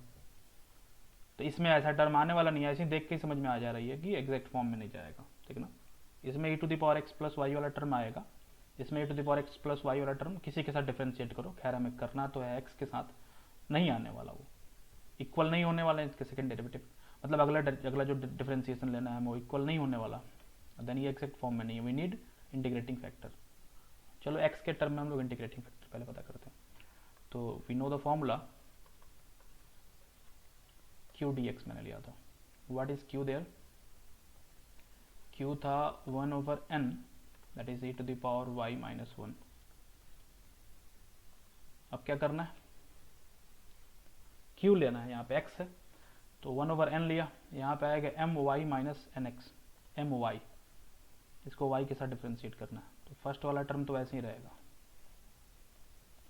तो इसमें ऐसा टर्म आने वाला नहीं है, ऐसे ही देख के ही समझ में आ जा रही है कि एग्जैक्ट फॉर्म में नहीं जाएगा, ठीक है ना। इसमें e to the power x plus y वाला टर्म आएगा, इसमें e to the power x plus y वाला टर्म किसी के साथ डिफरेंशिएट करो, खैर हमें करना तो है x के साथ, नहीं आने वाला, वो इक्वल नहीं होने वाला है इसके सेकंड डेरिवेटिव, मतलब अगला जो डिफरेंशिएशन लेना है वो इक्वल नहीं होने वाला, देन ये एग्जैक्ट फॉर्म में नहीं है, वी नीड इंटीग्रेटिंग फैक्टर। चलो x के टर्म में हम लोग इंटीग्रेटिंग फैक्टर पहले पता करते हैं। तो we know the formula q dx मैंने लिया था, what is q there, q था 1/n that is e to the power y minus 1। अब क्या करना है, q लेना है, यहाँ पे x है तो 1/n लिया, यहाँ पे आएगा my माइनस nx, my इसको y के साथ डिफरेंशिएट करना है, तो फर्स्ट वाला टर्म तो वैसे ही रहेगा,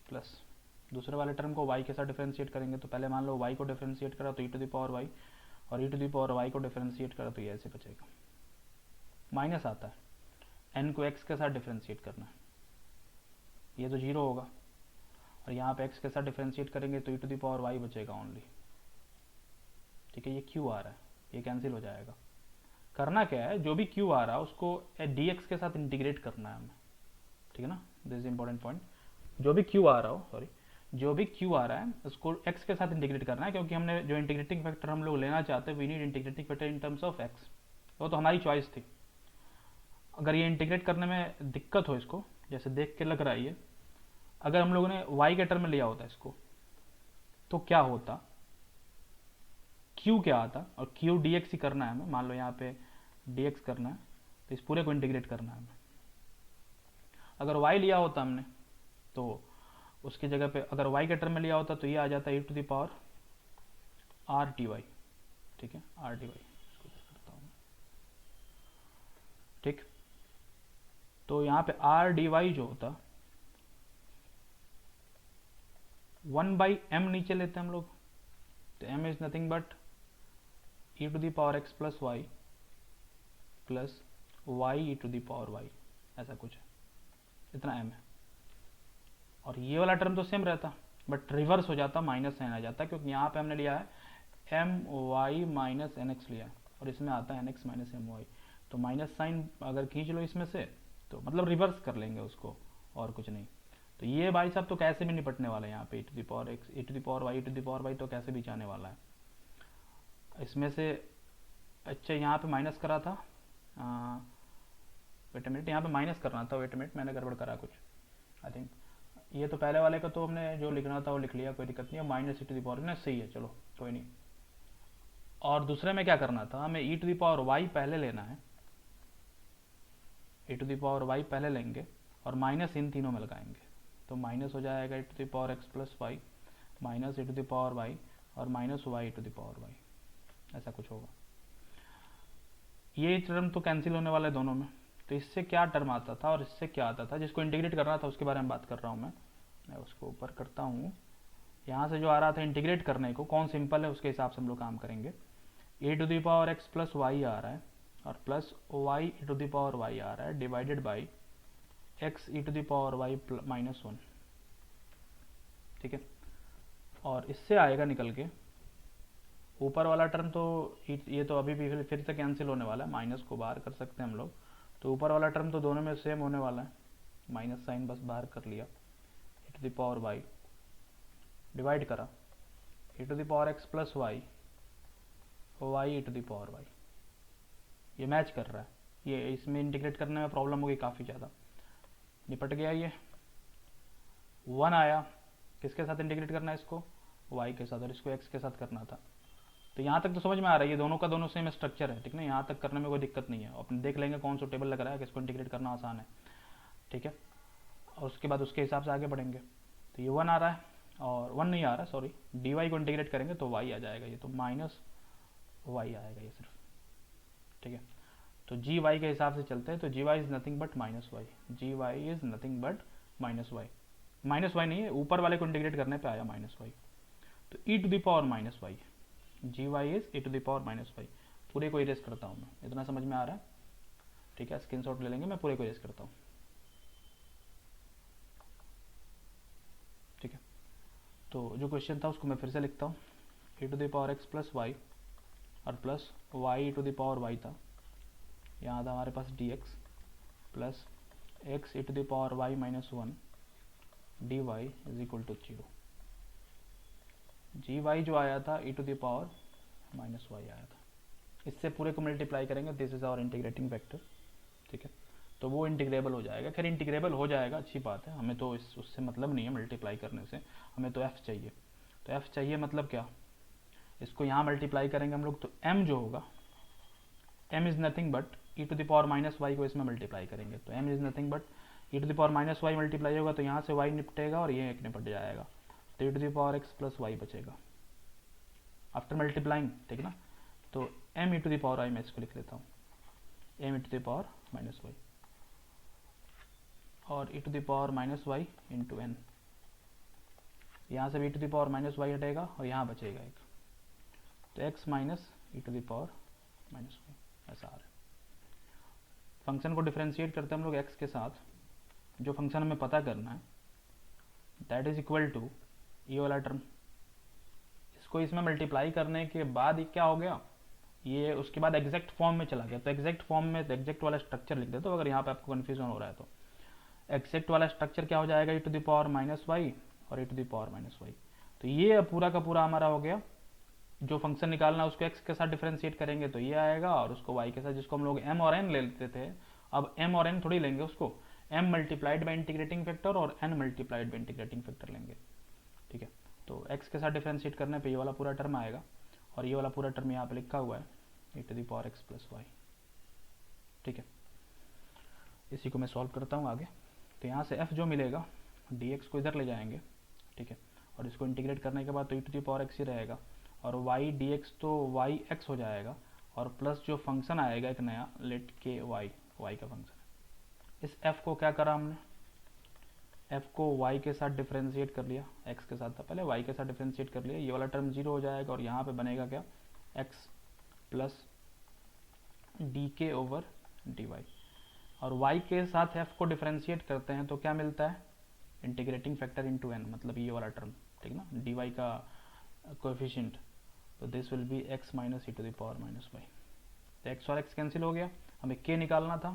प्लस दूसरे वाले टर्म को y के साथ डिफरेंशिएट करेंगे, तो पहले मान लो y को डिफरेंशिएट करा तो e to the power y, और e to the power y को डिफरेंशिएट करा तो ये ऐसे बचेगा, माइनस आता है, n को x के साथ डिफरेंशिएट करना है, ये तो 0 होगा, और यहाँ पे x के साथ डिफरेंशिएट करेंगे तो e to the power y बचेगा ओनली, ठीक है। ये q आ रहा है, ये कैंसिल हो जाएगा। करना क्या है, जो भी q आ रहा है उसको dx के साथ इंटीग्रेट करना है हमें, ठीक है ना, दिस इज इंपॉर्टेंट पॉइंट। जो भी q आ रहा हो, सॉरी, जो भी q आ रहा है उसको x के साथ इंटीग्रेट करना है, क्योंकि हमने जो इंटीग्रेटिंग फैक्टर हम लोग लेना चाहते हैं, we need integrating factor in terms of x, वो तो हमारी चॉइस थी। अगर ये इंटीग्रेट करने में दिक्कत हो, इसको जैसे देख के लग रहा है, ये अगर हम लोगों ने y के टर्म में लिया होता इसको तो क्या होता, q क्या आता, और q dx ही करना है हमें, मान लो यहाँ पे dx करना है तो इस पूरे को इंटीग्रेट करना है हमें। अगर y लिया होता हमने तो उसकी जगह पे अगर y के टर्म में लिया होता तो ये आ जाता e to the power r dy, ठीक है, r dy इसको करता हूँ, ठीक। तो यहाँ पे r dy जो होता 1/m नीचे लेते हैं हम लोग, तो m is nothing but e to the power x plus y plus y e to the power y, ऐसा कुछ है, इतना m है। और ये वाला टर्म तो सेम रहता, बट रिवर्स हो जाता, माइनस साइन आ जाता, क्योंकि यहाँ पे हमने लिया है m y minus n x लिया है और इसमें आता है n x minus m y. तो माइनस साइन अगर खींच लो इसमें से तो मतलब रिवर्स कर लेंगे उसको और कुछ नहीं। तो ये भाई साहब तो कैसे भी निपटने वाला है यहाँ पे, e to the power x e to the power y e to the power y तो कैसे भी जाने वाला है इसमें से। अच्छा यहाँ पे माइनस करा था, वेट मिनट, यहाँ पे माइनस करना था, वेट मिनट मैंने गड़बड़ करा कुछ आई थिंक। ये तो पहले वाले का तो हमने जो लिखना था वो लिख लिया, कोई दिक्कत नहीं है, minus e to the power ना सही है, चलो कोई नहीं। और दूसरे में क्या करना था, हमें e to the power y पहले लेना है, e to the power y पहले लेंगे और माइनस इन तीनों में लगाएंगे, तो माइनस हो जाएगा e to the power x plus y minus e to the power y और minus y e to the power y, ऐसा कुछ होगा। ये टर्म तो कैंसिल होने वाला है दोनों में, तो इससे क्या टर्म आता था और इससे क्या आता था, जिसको इंटीग्रेट करना था उसके बारे में बात कर रहा हूँ मैं उसको ऊपर करता हूँ। यहाँ से जो आ रहा था इंटीग्रेट करने को, कौन सिंपल है उसके हिसाब से हम लोग काम करेंगे। e to the power x plus y आ रहा है और plus y e to the power y आ रहा है divided by x e to the power y minus 1, ठीक है। और इससे आएगा निकल के ऊपर वाला टर्म, तो ये तो अभी भी फिर से कैंसिल होने वाला है, माइनस को बाहर कर सकते हैं हम लोग, तो ऊपर वाला टर्म तो दोनों में सेम होने वाला है, माइनस साइन बस बाहर कर लिया, e to the power y divide करा e to the power x plus y y e to the power y. ये मैच कर रहा है, ये इसमें इंटीग्रेट करने में प्रॉब्लम होगी काफ़ी ज़्यादा, निपट गया ये। 1 आया, किसके साथ इंटीग्रेट करना है इसको, y के साथ, और इसको x के साथ करना था। तो यहाँ तक तो समझ में आ रहा है, ये दोनों का दोनों सेम स्ट्रक्चर है, ठीक ना, यहाँ तक करने में कोई दिक्कत नहीं है, अपन देख लेंगे कौन सुटेबल लग रहा है, किसको इंटीग्रेट करना आसान है, ठीक है। और उसके बाद उसके हिसाब से आगे बढ़ेंगे। तो ये 1 आ रहा है और 1 नहीं आ रहा, सॉरी, dy को इंटीग्रेट करेंगे तो y आ जाएगा, ये तो माइनस y आएगा ये सिर्फ, ठीक है। तो gy के हिसाब से चलते हैं, तो gy is nothing but minus y, gy is nothing but minus y, minus y नहीं है, ऊपर वाले को इंटीग्रेट करने पे आया माइनस वाई, तो e to the power minus y, gy is e to the power minus y. पूरे को इरेज करता हूँ मैं, इतना समझ में आ रहा है, ठीक है, स्क्रीनशॉट ले लेंगे, मैं पूरे को इरेज करता हूँ, ठीक है। तो जो क्वेश्चन था उसको मैं फिर से लिखता हूँ, e to the power x plus y और plus y to the power y था, यहाँ था हमारे पास dx plus x e to the power y minus 1 dy is equal to 0। gy जो आया था e to the power minus y आया था, इससे पूरे को मल्टीप्लाई करेंगे, this is our integrating factor, ठीक है। तो वो इंटीग्रेबल हो जाएगा, खैर इंटीग्रेबल हो जाएगा, अच्छी बात है, हमें तो उससे मतलब नहीं है मल्टीप्लाई करने से, हमें तो f चाहिए। तो f चाहिए मतलब क्या, इसको यहाँ मल्टीप्लाई करेंगे हम लोग, तो m जो होगा, m is nothing but e to the power minus y को इसमें मल्टीप्लाई करेंगे, तो m is nothing but e to the power minus y multiply होगा, तो यहाँ से y निपटेगा और ये एक निपट जाएगा, तो e to the power x plus y बचेगा आफ्टर मल्टीप्लाइंग, ठीक ना। तो m e to the power I, मैं इसको लिख लेता हूँ m e to the power minus y और e to the power minus y into n, यहाँ से e to the power minus y हटेगा और यहाँ बचेगा एक, तो x minus e to the power minus y, ऐसा आ रहा है। फंक्शन को डिफ्रेंशिएट करते हैं हम लोग x के साथ, जो फंक्शन हमें पता करना है दैट इज इक्वल टू ये वाला टर्म, इसको इसमें मल्टीप्लाई करने के बाद क्या हो गया, ये उसके बाद एग्जैक्ट फॉर्म में चला गया, तो एग्जैक्ट फॉर्म में एग्जैक्ट वाला स्ट्रक्चर लिख देते हो अगर यहाँ पे आपको कन्फ्यूजन हो रहा है तो। एग्जैक्ट वाला स्ट्रक्चर क्या हो जाएगा, e to the power minus y और e to the power minus y. तो ये पूरा का पूरा हमारा हो गया, जो फंक्शन निकालना है उसको x के साथ डिफरेंशिएट करेंगे तो ये आएगा, और उसको y के साथ, जिसको हम लोग m और n ले लेते थे, अब m और n थोड़ी लेंगे उसको, m multiplied by integrating factor और n multiplied by integrating factor लेंगे, ठीक है। तो x के साथ डिफरेंशिएट करने पे ये वाला पूरा टर्म आएगा, और ये वाला पूरा टर्म यहाँ पे लिखा हुआ है e to the power x plus y, ठीक है। इसी को मैं सॉल्व करता हूँ आगे। तो यहाँ से f जो मिलेगा dx को इधर ले जाएंगे, ठीक है, और इसको इंटीग्रेट करने के बाद तो e to the power x ही रहेगा, और y dx तो y x हो जाएगा, और प्लस जो फंक्शन आएगा एक नया लेट के y का फंक्शन है। इस f को क्या करा हमने, f को y के साथ डिफरेंशिएट कर लिया, x के साथ था पहले, y के साथ डिफरेंशिएट कर लिया, ये वाला टर्म 0 हो जाएगा, और यहाँ पे बनेगा क्या, x प्लस डी के ओवर डी वाई, और y के साथ f को डिफरेंशिएट करते हैं तो क्या मिलता है, इंटीग्रेटिंग फैक्टर इनटू n, मतलब ये वाला टर्म, ठीक ना, dy का कोएफिशिएंट, तो this will be x minus e to the power minus y. तो x और x कैंसिल हो गया, हमें k निकालना था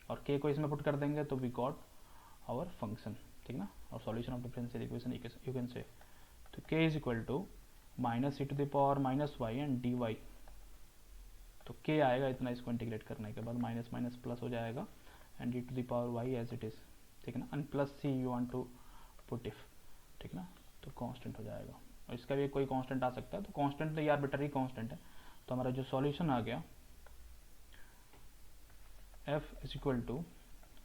और k को इसमें पुट कर देंगे तो वी गॉट आवर फंक्शन, ठीक ना, और solution of differential equation you can say. तो k is equal to minus e to the power minus y and d y, तो k आएगा इतना, इसको इंटीग्रेट करने के बाद माइनस माइनस प्लस हो जाएगा and e to the power y as it is, ठीक है ना, and plus c you want to put if, ठीक ना, तो कांस्टेंट हो जाएगा। और इसका भी कोई कांस्टेंट आ सकता है, तो कांस्टेंट तो ये आर्बिट्ररी कांस्टेंट है। तो हमारा जो सॉल्यूशन आ गया f is equal to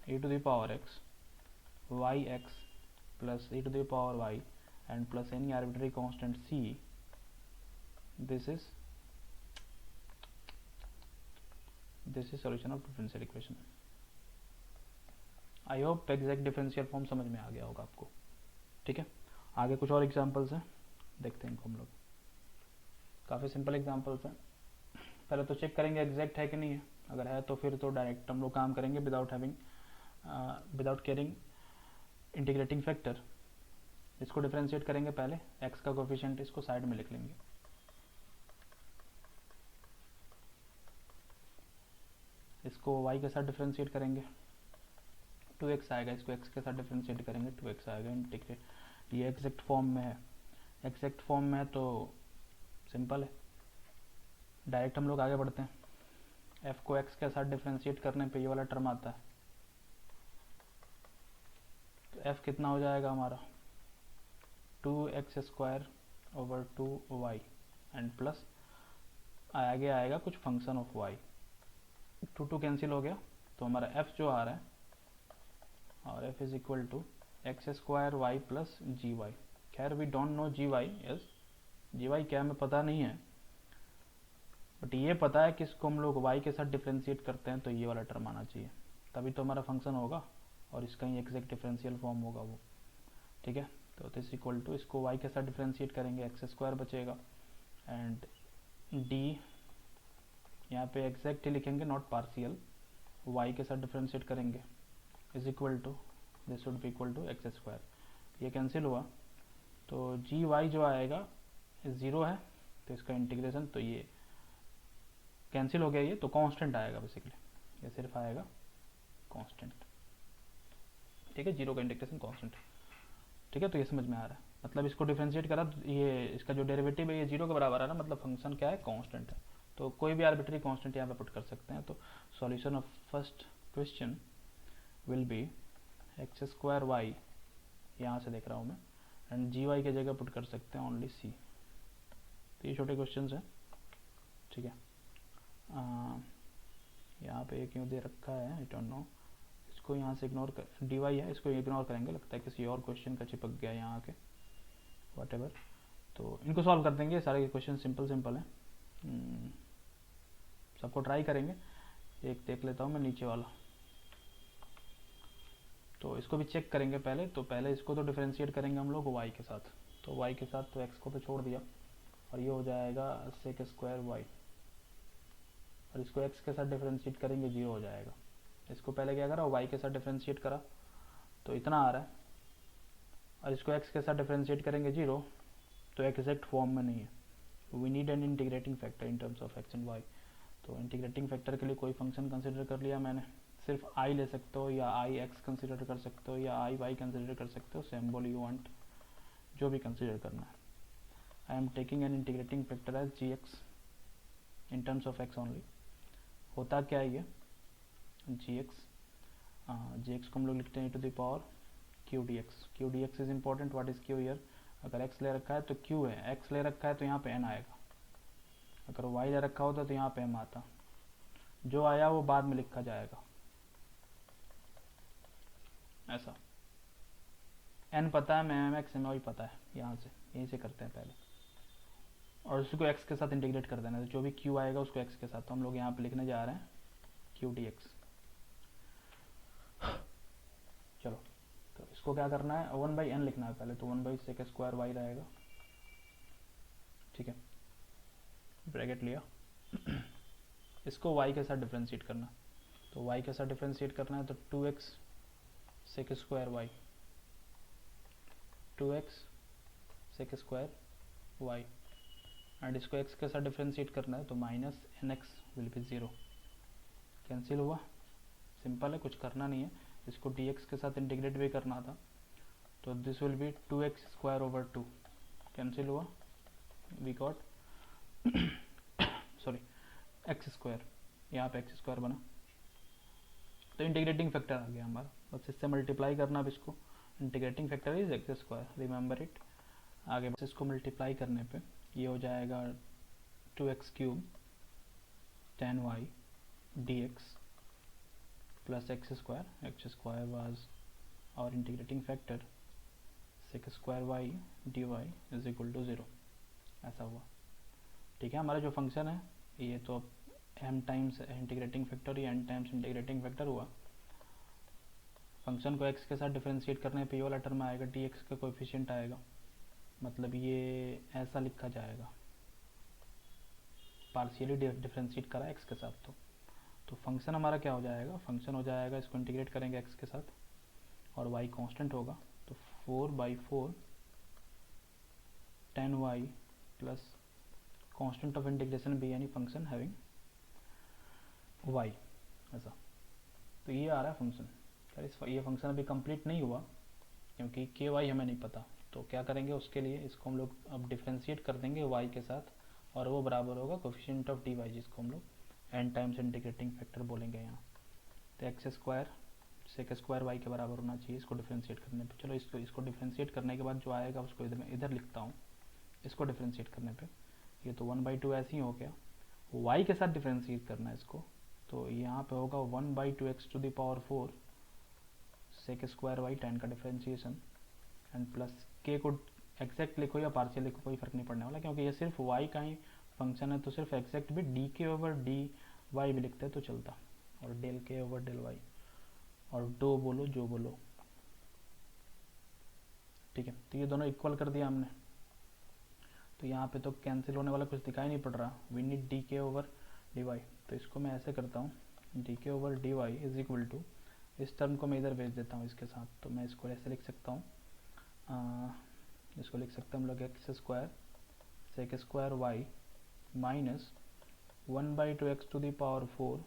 e to the power x y x plus e to the power y and plus any arbitrary constant c, this is solution of differential equation. I hope exact differential form समझ में आ गया होगा आपको, ठीक है। आगे कुछ और एग्जांपल्स हैं, देखते हैं इनको हम लोग। काफ़ी सिंपल एग्जांपल्स हैं, पहले तो चेक करेंगे एग्जैक्ट है कि नहीं है, अगर है तो फिर तो डायरेक्ट हम लोग काम करेंगे विदाउट केयरिंग इंटीग्रेटिंग फैक्टर। इसको डिफरेंशिएट करेंगे पहले, x का कोएफिशिएंट इसको साइड में लिख लेंगे, इसको y के साथ डिफरेंशिएट करेंगे 2x आएगा, इसको x के साथ डिफरेंशिएट करेंगे 2x आएगा, इंटीग्रेट। ये एग्जैक्ट फॉर्म में है, एग्जैक्ट फॉर्म में है तो सिंपल है, डायरेक्ट हम लोग आगे बढ़ते हैं। f को x के साथ डिफरेंशिएट करने पे ये वाला टर्म आता है, तो f कितना हो जाएगा हमारा 2x square over 2y and plus आगे आएगा कुछ फंक्शन ऑफ y, 2 कैंसिल हो गया, तो हमारा f जो आ रहा है, और f is equal to x square y plus g y. खैर we don't know g y, yes g y क्या हमें पता नहीं है, बट ये पता है कि इसको हम लोग y के साथ डिफरेंशिएट करते हैं तो ये वाला टर्म आना चाहिए, तभी तो हमारा फंक्शन होगा और इसका ही एग्जैक्ट डिफरेंशियल फॉर्म होगा वो, ठीक है। तो दिस इक्वल टू, इसको y के साथ डिफरेंशिएट करेंगे एक्स स्क्वायर बचेगा एंड d, यहाँ पे एग्जैक्ट ही लिखेंगे नॉट पार्शियल, y के साथ डिफरेंशिएट करेंगे is equal to, this would be equal to x square, ये कैंसिल हुआ तो जी वाई जो आएगा 0 है, तो इसका इंटीग्रेशन, तो ये कैंसिल हो गया, ये तो कांस्टेंट आएगा बेसिकली, ये सिर्फ आएगा कांस्टेंट, ठीक है, 0 का इंटीग्रेशन कांस्टेंट, ठीक है। तो ये समझ में आ रहा है, मतलब इसको डिफरेंशिएट करा तो ये इसका जो डेरिवेटिव है ये 0 के बराबर आ रहा है, मतलब फंक्शन क्या है, कांस्टेंट है, तो कोई भी आर्बिट्ररी कांस्टेंट यहाँ पे पुट कर सकते हैं। तो solution of first question will be x square y, यहाँ से देख रहा हूँ मैं, एंड जी वाई की जगह पुट कर सकते हैं ओनली सी। तो ये छोटे क्वेश्चन हैं, ठीक है। यहाँ पे क्यों दे रखा है आई डोंट नो, इसको यहाँ से इग्नोर कर, डी वाई है इसको इग्नोर करेंगे, लगता है किसी और क्वेश्चन का चिपक गया यहाँ आके, वट एवर, तो इनको सॉल्व कर देंगे, सारे क्वेश्चन सिंपल हैं, सबको ट्राई करेंगे। एक देख लेता हूँ मैं नीचे वाला, तो इसको भी चेक करेंगे पहले, तो पहले इसको तो डिफरेंशिएट करेंगे हम लोग y के साथ, तो y के साथ तो x को तो छोड़ दिया और ये हो जाएगा सेक स्क्वायर y, और इसको x के साथ डिफरेंशिएट करेंगे 0 हो जाएगा। इसको पहले क्या करा, y के साथ डिफरेंशिएट करा तो इतना आ रहा है, और इसको x के साथ डिफरेंशिएट करेंगे 0, तो एग्जैक्ट फॉर्म में नहीं है, we need an integrating factor in terms of x and y। तो इंटीग्रेटिंग फैक्टर के लिए कोई फंक्शन कंसिडर कर लिया मैंने, सिर्फ i ले सकते हो या i x कंसिडर कर सकते हो या i y कंसिडर कर सकते हो, सिंबल यू वांट, जो भी कंसिडर करना है। I am taking an integrating factor as g x in terms of x only. होता क्या है ये जी एक्स को हम लोग लिखते हैं e to the power q d x. Q d x is important, what is q here, अगर x ले रखा है तो q है, x ले रखा है तो यहाँ पे n आएगा, अगर y ले रखा होता तो यहाँ पे m आता, जो आया वो बाद में लिखा जाएगा, ऐसा। n पता है, मैं x में पता है, यहाँ से यहीं से करते हैं पहले, और उसको x के साथ इंटीग्रेट कर देना, तो जो भी q आएगा उसको x के साथ, तो हम लोग यहाँ पे लिखने जा रहे हैं q dx। चलो, तो इसको क्या करना है, 1/n लिखना है पहले, तो 1/sec स्क्वायर y रहेगा, ठीक है, ब्रैकेट लिया। इसको y के साथ डिफरेंशिएट करना, तो y के साथ डिफरेंशिएट करना है तो 2x sec square y, 2x sec square y, and इसको x के साथ डिफ्रेंशिएट करना है तो minus n x will be 0, cancel हुआ, सिंपल है, कुछ करना नहीं है। इसको dx के साथ इंटीग्रेट भी करना था तो this will be 2x square over 2, cancel हुआ, we got sorry x square, यहाँ पे एक्स स्क्वायर बना तो इंटीग्रेटिंग फैक्टर आ गया हमारा, बस इससे मल्टीप्लाई करना। अब इसको integrating factor is x square, remember it. आगे बस इसको मल्टीप्लाई करने पे ये हो जाएगा 2x cube tan y dx plus x square was और integrating factor sec square y d y is equal to 0, ऐसा हुआ। ठीक है, हमारा जो फंक्शन है ये तो m टाइम्स इंटीग्रेटिंग फैक्टर, ये n टाइम्स इंटीग्रेटिंग फैक्टर हुआ। फंक्शन को x के साथ डिफरेंशिएट करने पे ये वाला टर्म आएगा, dx का कोएफिशिएंट आएगा, मतलब ये ऐसा लिखा जाएगा, पार्शियली डिफरेंशिएट करा x के साथ। तो फंक्शन हमारा क्या हो जाएगा, फंक्शन हो जाएगा, इसको इंटीग्रेट करेंगे x के साथ और y कांस्टेंट होगा तो 4/4 tan y plus constant of integration b यानी फंक्शन हैविंग y, ऐसा। तो ये आ रहा है फंक्शन। ये फंक्शन अभी कंप्लीट नहीं हुआ क्योंकि के वाई हमें नहीं पता, तो क्या करेंगे उसके लिए, इसको हम लोग अब डिफ्रेंशिएट कर देंगे y के साथ और वो बराबर होगा कोफिशिएंट ऑफ dy, जिसको हम लोग n टाइम्स इंटीग्रेटिंग फैक्टर बोलेंगे यहाँ। तो x square sec square y के बराबर होना चाहिए इसको डिफ्रेंशिएट करने पे। चलो इसको डिफ्रेंशिएट करने के बाद जो आएगा उसको इधर लिखता हूँ, इसको डिफ्रेंशिएट करने पे ये तो 1/2 ऐसे ही हो गया। y के साथ डिफ्रेंशिएट करना है इसको, तो यहाँ पे होगा 1/2x to the power 4 sec square y tan का डिफ्रेंशिएशन एंड प्लस k को एग्जैक्ट लिखो या पार्शियल लिखो कोई फर्क नहीं पड़ने वाला, क्योंकि ये सिर्फ y का ही फंक्शन है तो सिर्फ एग्जैक्ट भी dk ओवर dy भी लिखते हैं तो चलता, और del k over del y, और दो बोलो जो बोलो। ठीक है, तो ये दोनों इक्वल कर दिया हमने, तो यहाँ पे तो कैंसिल होने वाला कुछ दिखाई नहीं पड़ रहा, we need dk over dy। तो इसको मैं ऐसे करता हूँ, dk over dy is equal to, इस टर्म को मैं इधर भेज देता हूँ इसके साथ, तो मैं इसको ऐसे लिख सकता हूँ, इसको लिख सकते हैं हम लोग x square sec square y minus 1/2x to the power 4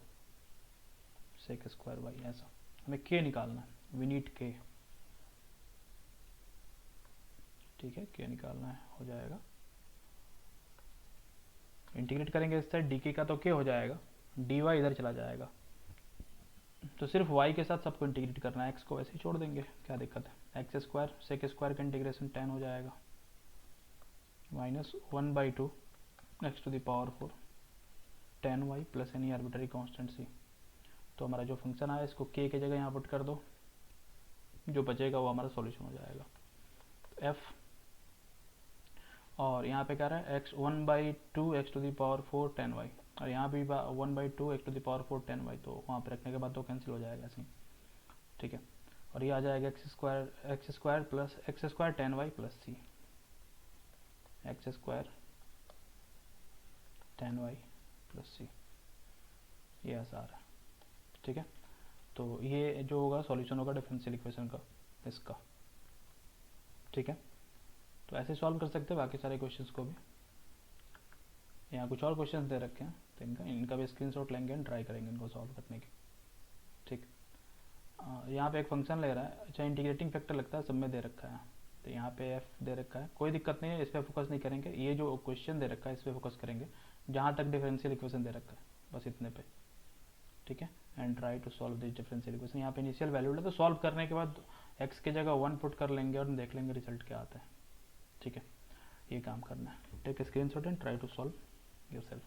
sec square y, ऐसा। हमें k निकालना है, वी नीड k। ठीक है, k निकालना है, हो जाएगा, इंटीग्रेट करेंगे इस साइड dk का तो k हो जाएगा, dy इधर चला जाएगा, तो सिर्फ y के साथ सबको इंटीग्रेट करना है, x को वैसे ही छोड़ देंगे, क्या दिक्कत है। एक्स स्क्वायर सेक स्क्वायर का इंटीग्रेशन tan हो जाएगा minus 1/2 x to the power 4 tan y plus any arbitrary constant c। तो हमारा जो फंक्शन आया इसको k की जगह यहाँ पुट कर दो, जो बचेगा वो हमारा सॉल्यूशन हो जाएगा। तो f और यहाँ पे क्या रहा है x 1/2 x to the power 4 tan y, और यहाँ भी 1/2 x to the power 4 tan y, तो वहाँ पे रखने के बाद तो कैंसिल हो जाएगा ऐसे ही। ठीक है, और ये आ जाएगा x square plus x square tan y plus c, x square tan y plus c, ये ऐसा आ रहा है। ठीक है, तो ये जो होगा सॉल्यूशन होगा डिफरेंशियल इक्वेशन का इसका। ठीक है, तो ऐसे सॉल्व कर सकते हैं बाकी सारे क्वेश्चंस को भी। यहाँ कुछ और क्वेश्चंस दे रखे हैं तो इनका भी स्क्रीनशॉट लेंगे एंड ट्राई करेंगे इनको सॉल्व करने की। ठीक, यहाँ पे एक फंक्शन ले रहा है, अच्छा इंटीग्रेटिंग फैक्टर लगता है सब में दे रखा है, तो यहाँ पे f दे रखा है, कोई दिक्कत नहीं है, इस पर फोकस नहीं करेंगे, ये जो क्वेश्चन दे रखा है इस पर फोकस करेंगे, जहाँ तक डिफरेंशियल इक्वेशन दे रखा है बस इतने पे। ठीक है, and try to solve this differential equation. यहाँ पे इनिशियल वैल्यू है तो सॉल्व करने के बाद x की जगह 1 पुट कर लेंगे और देख लेंगे रिजल्ट क्या आता है। ठीक है, ये काम करना है। Take screenshot and try to solve yourself.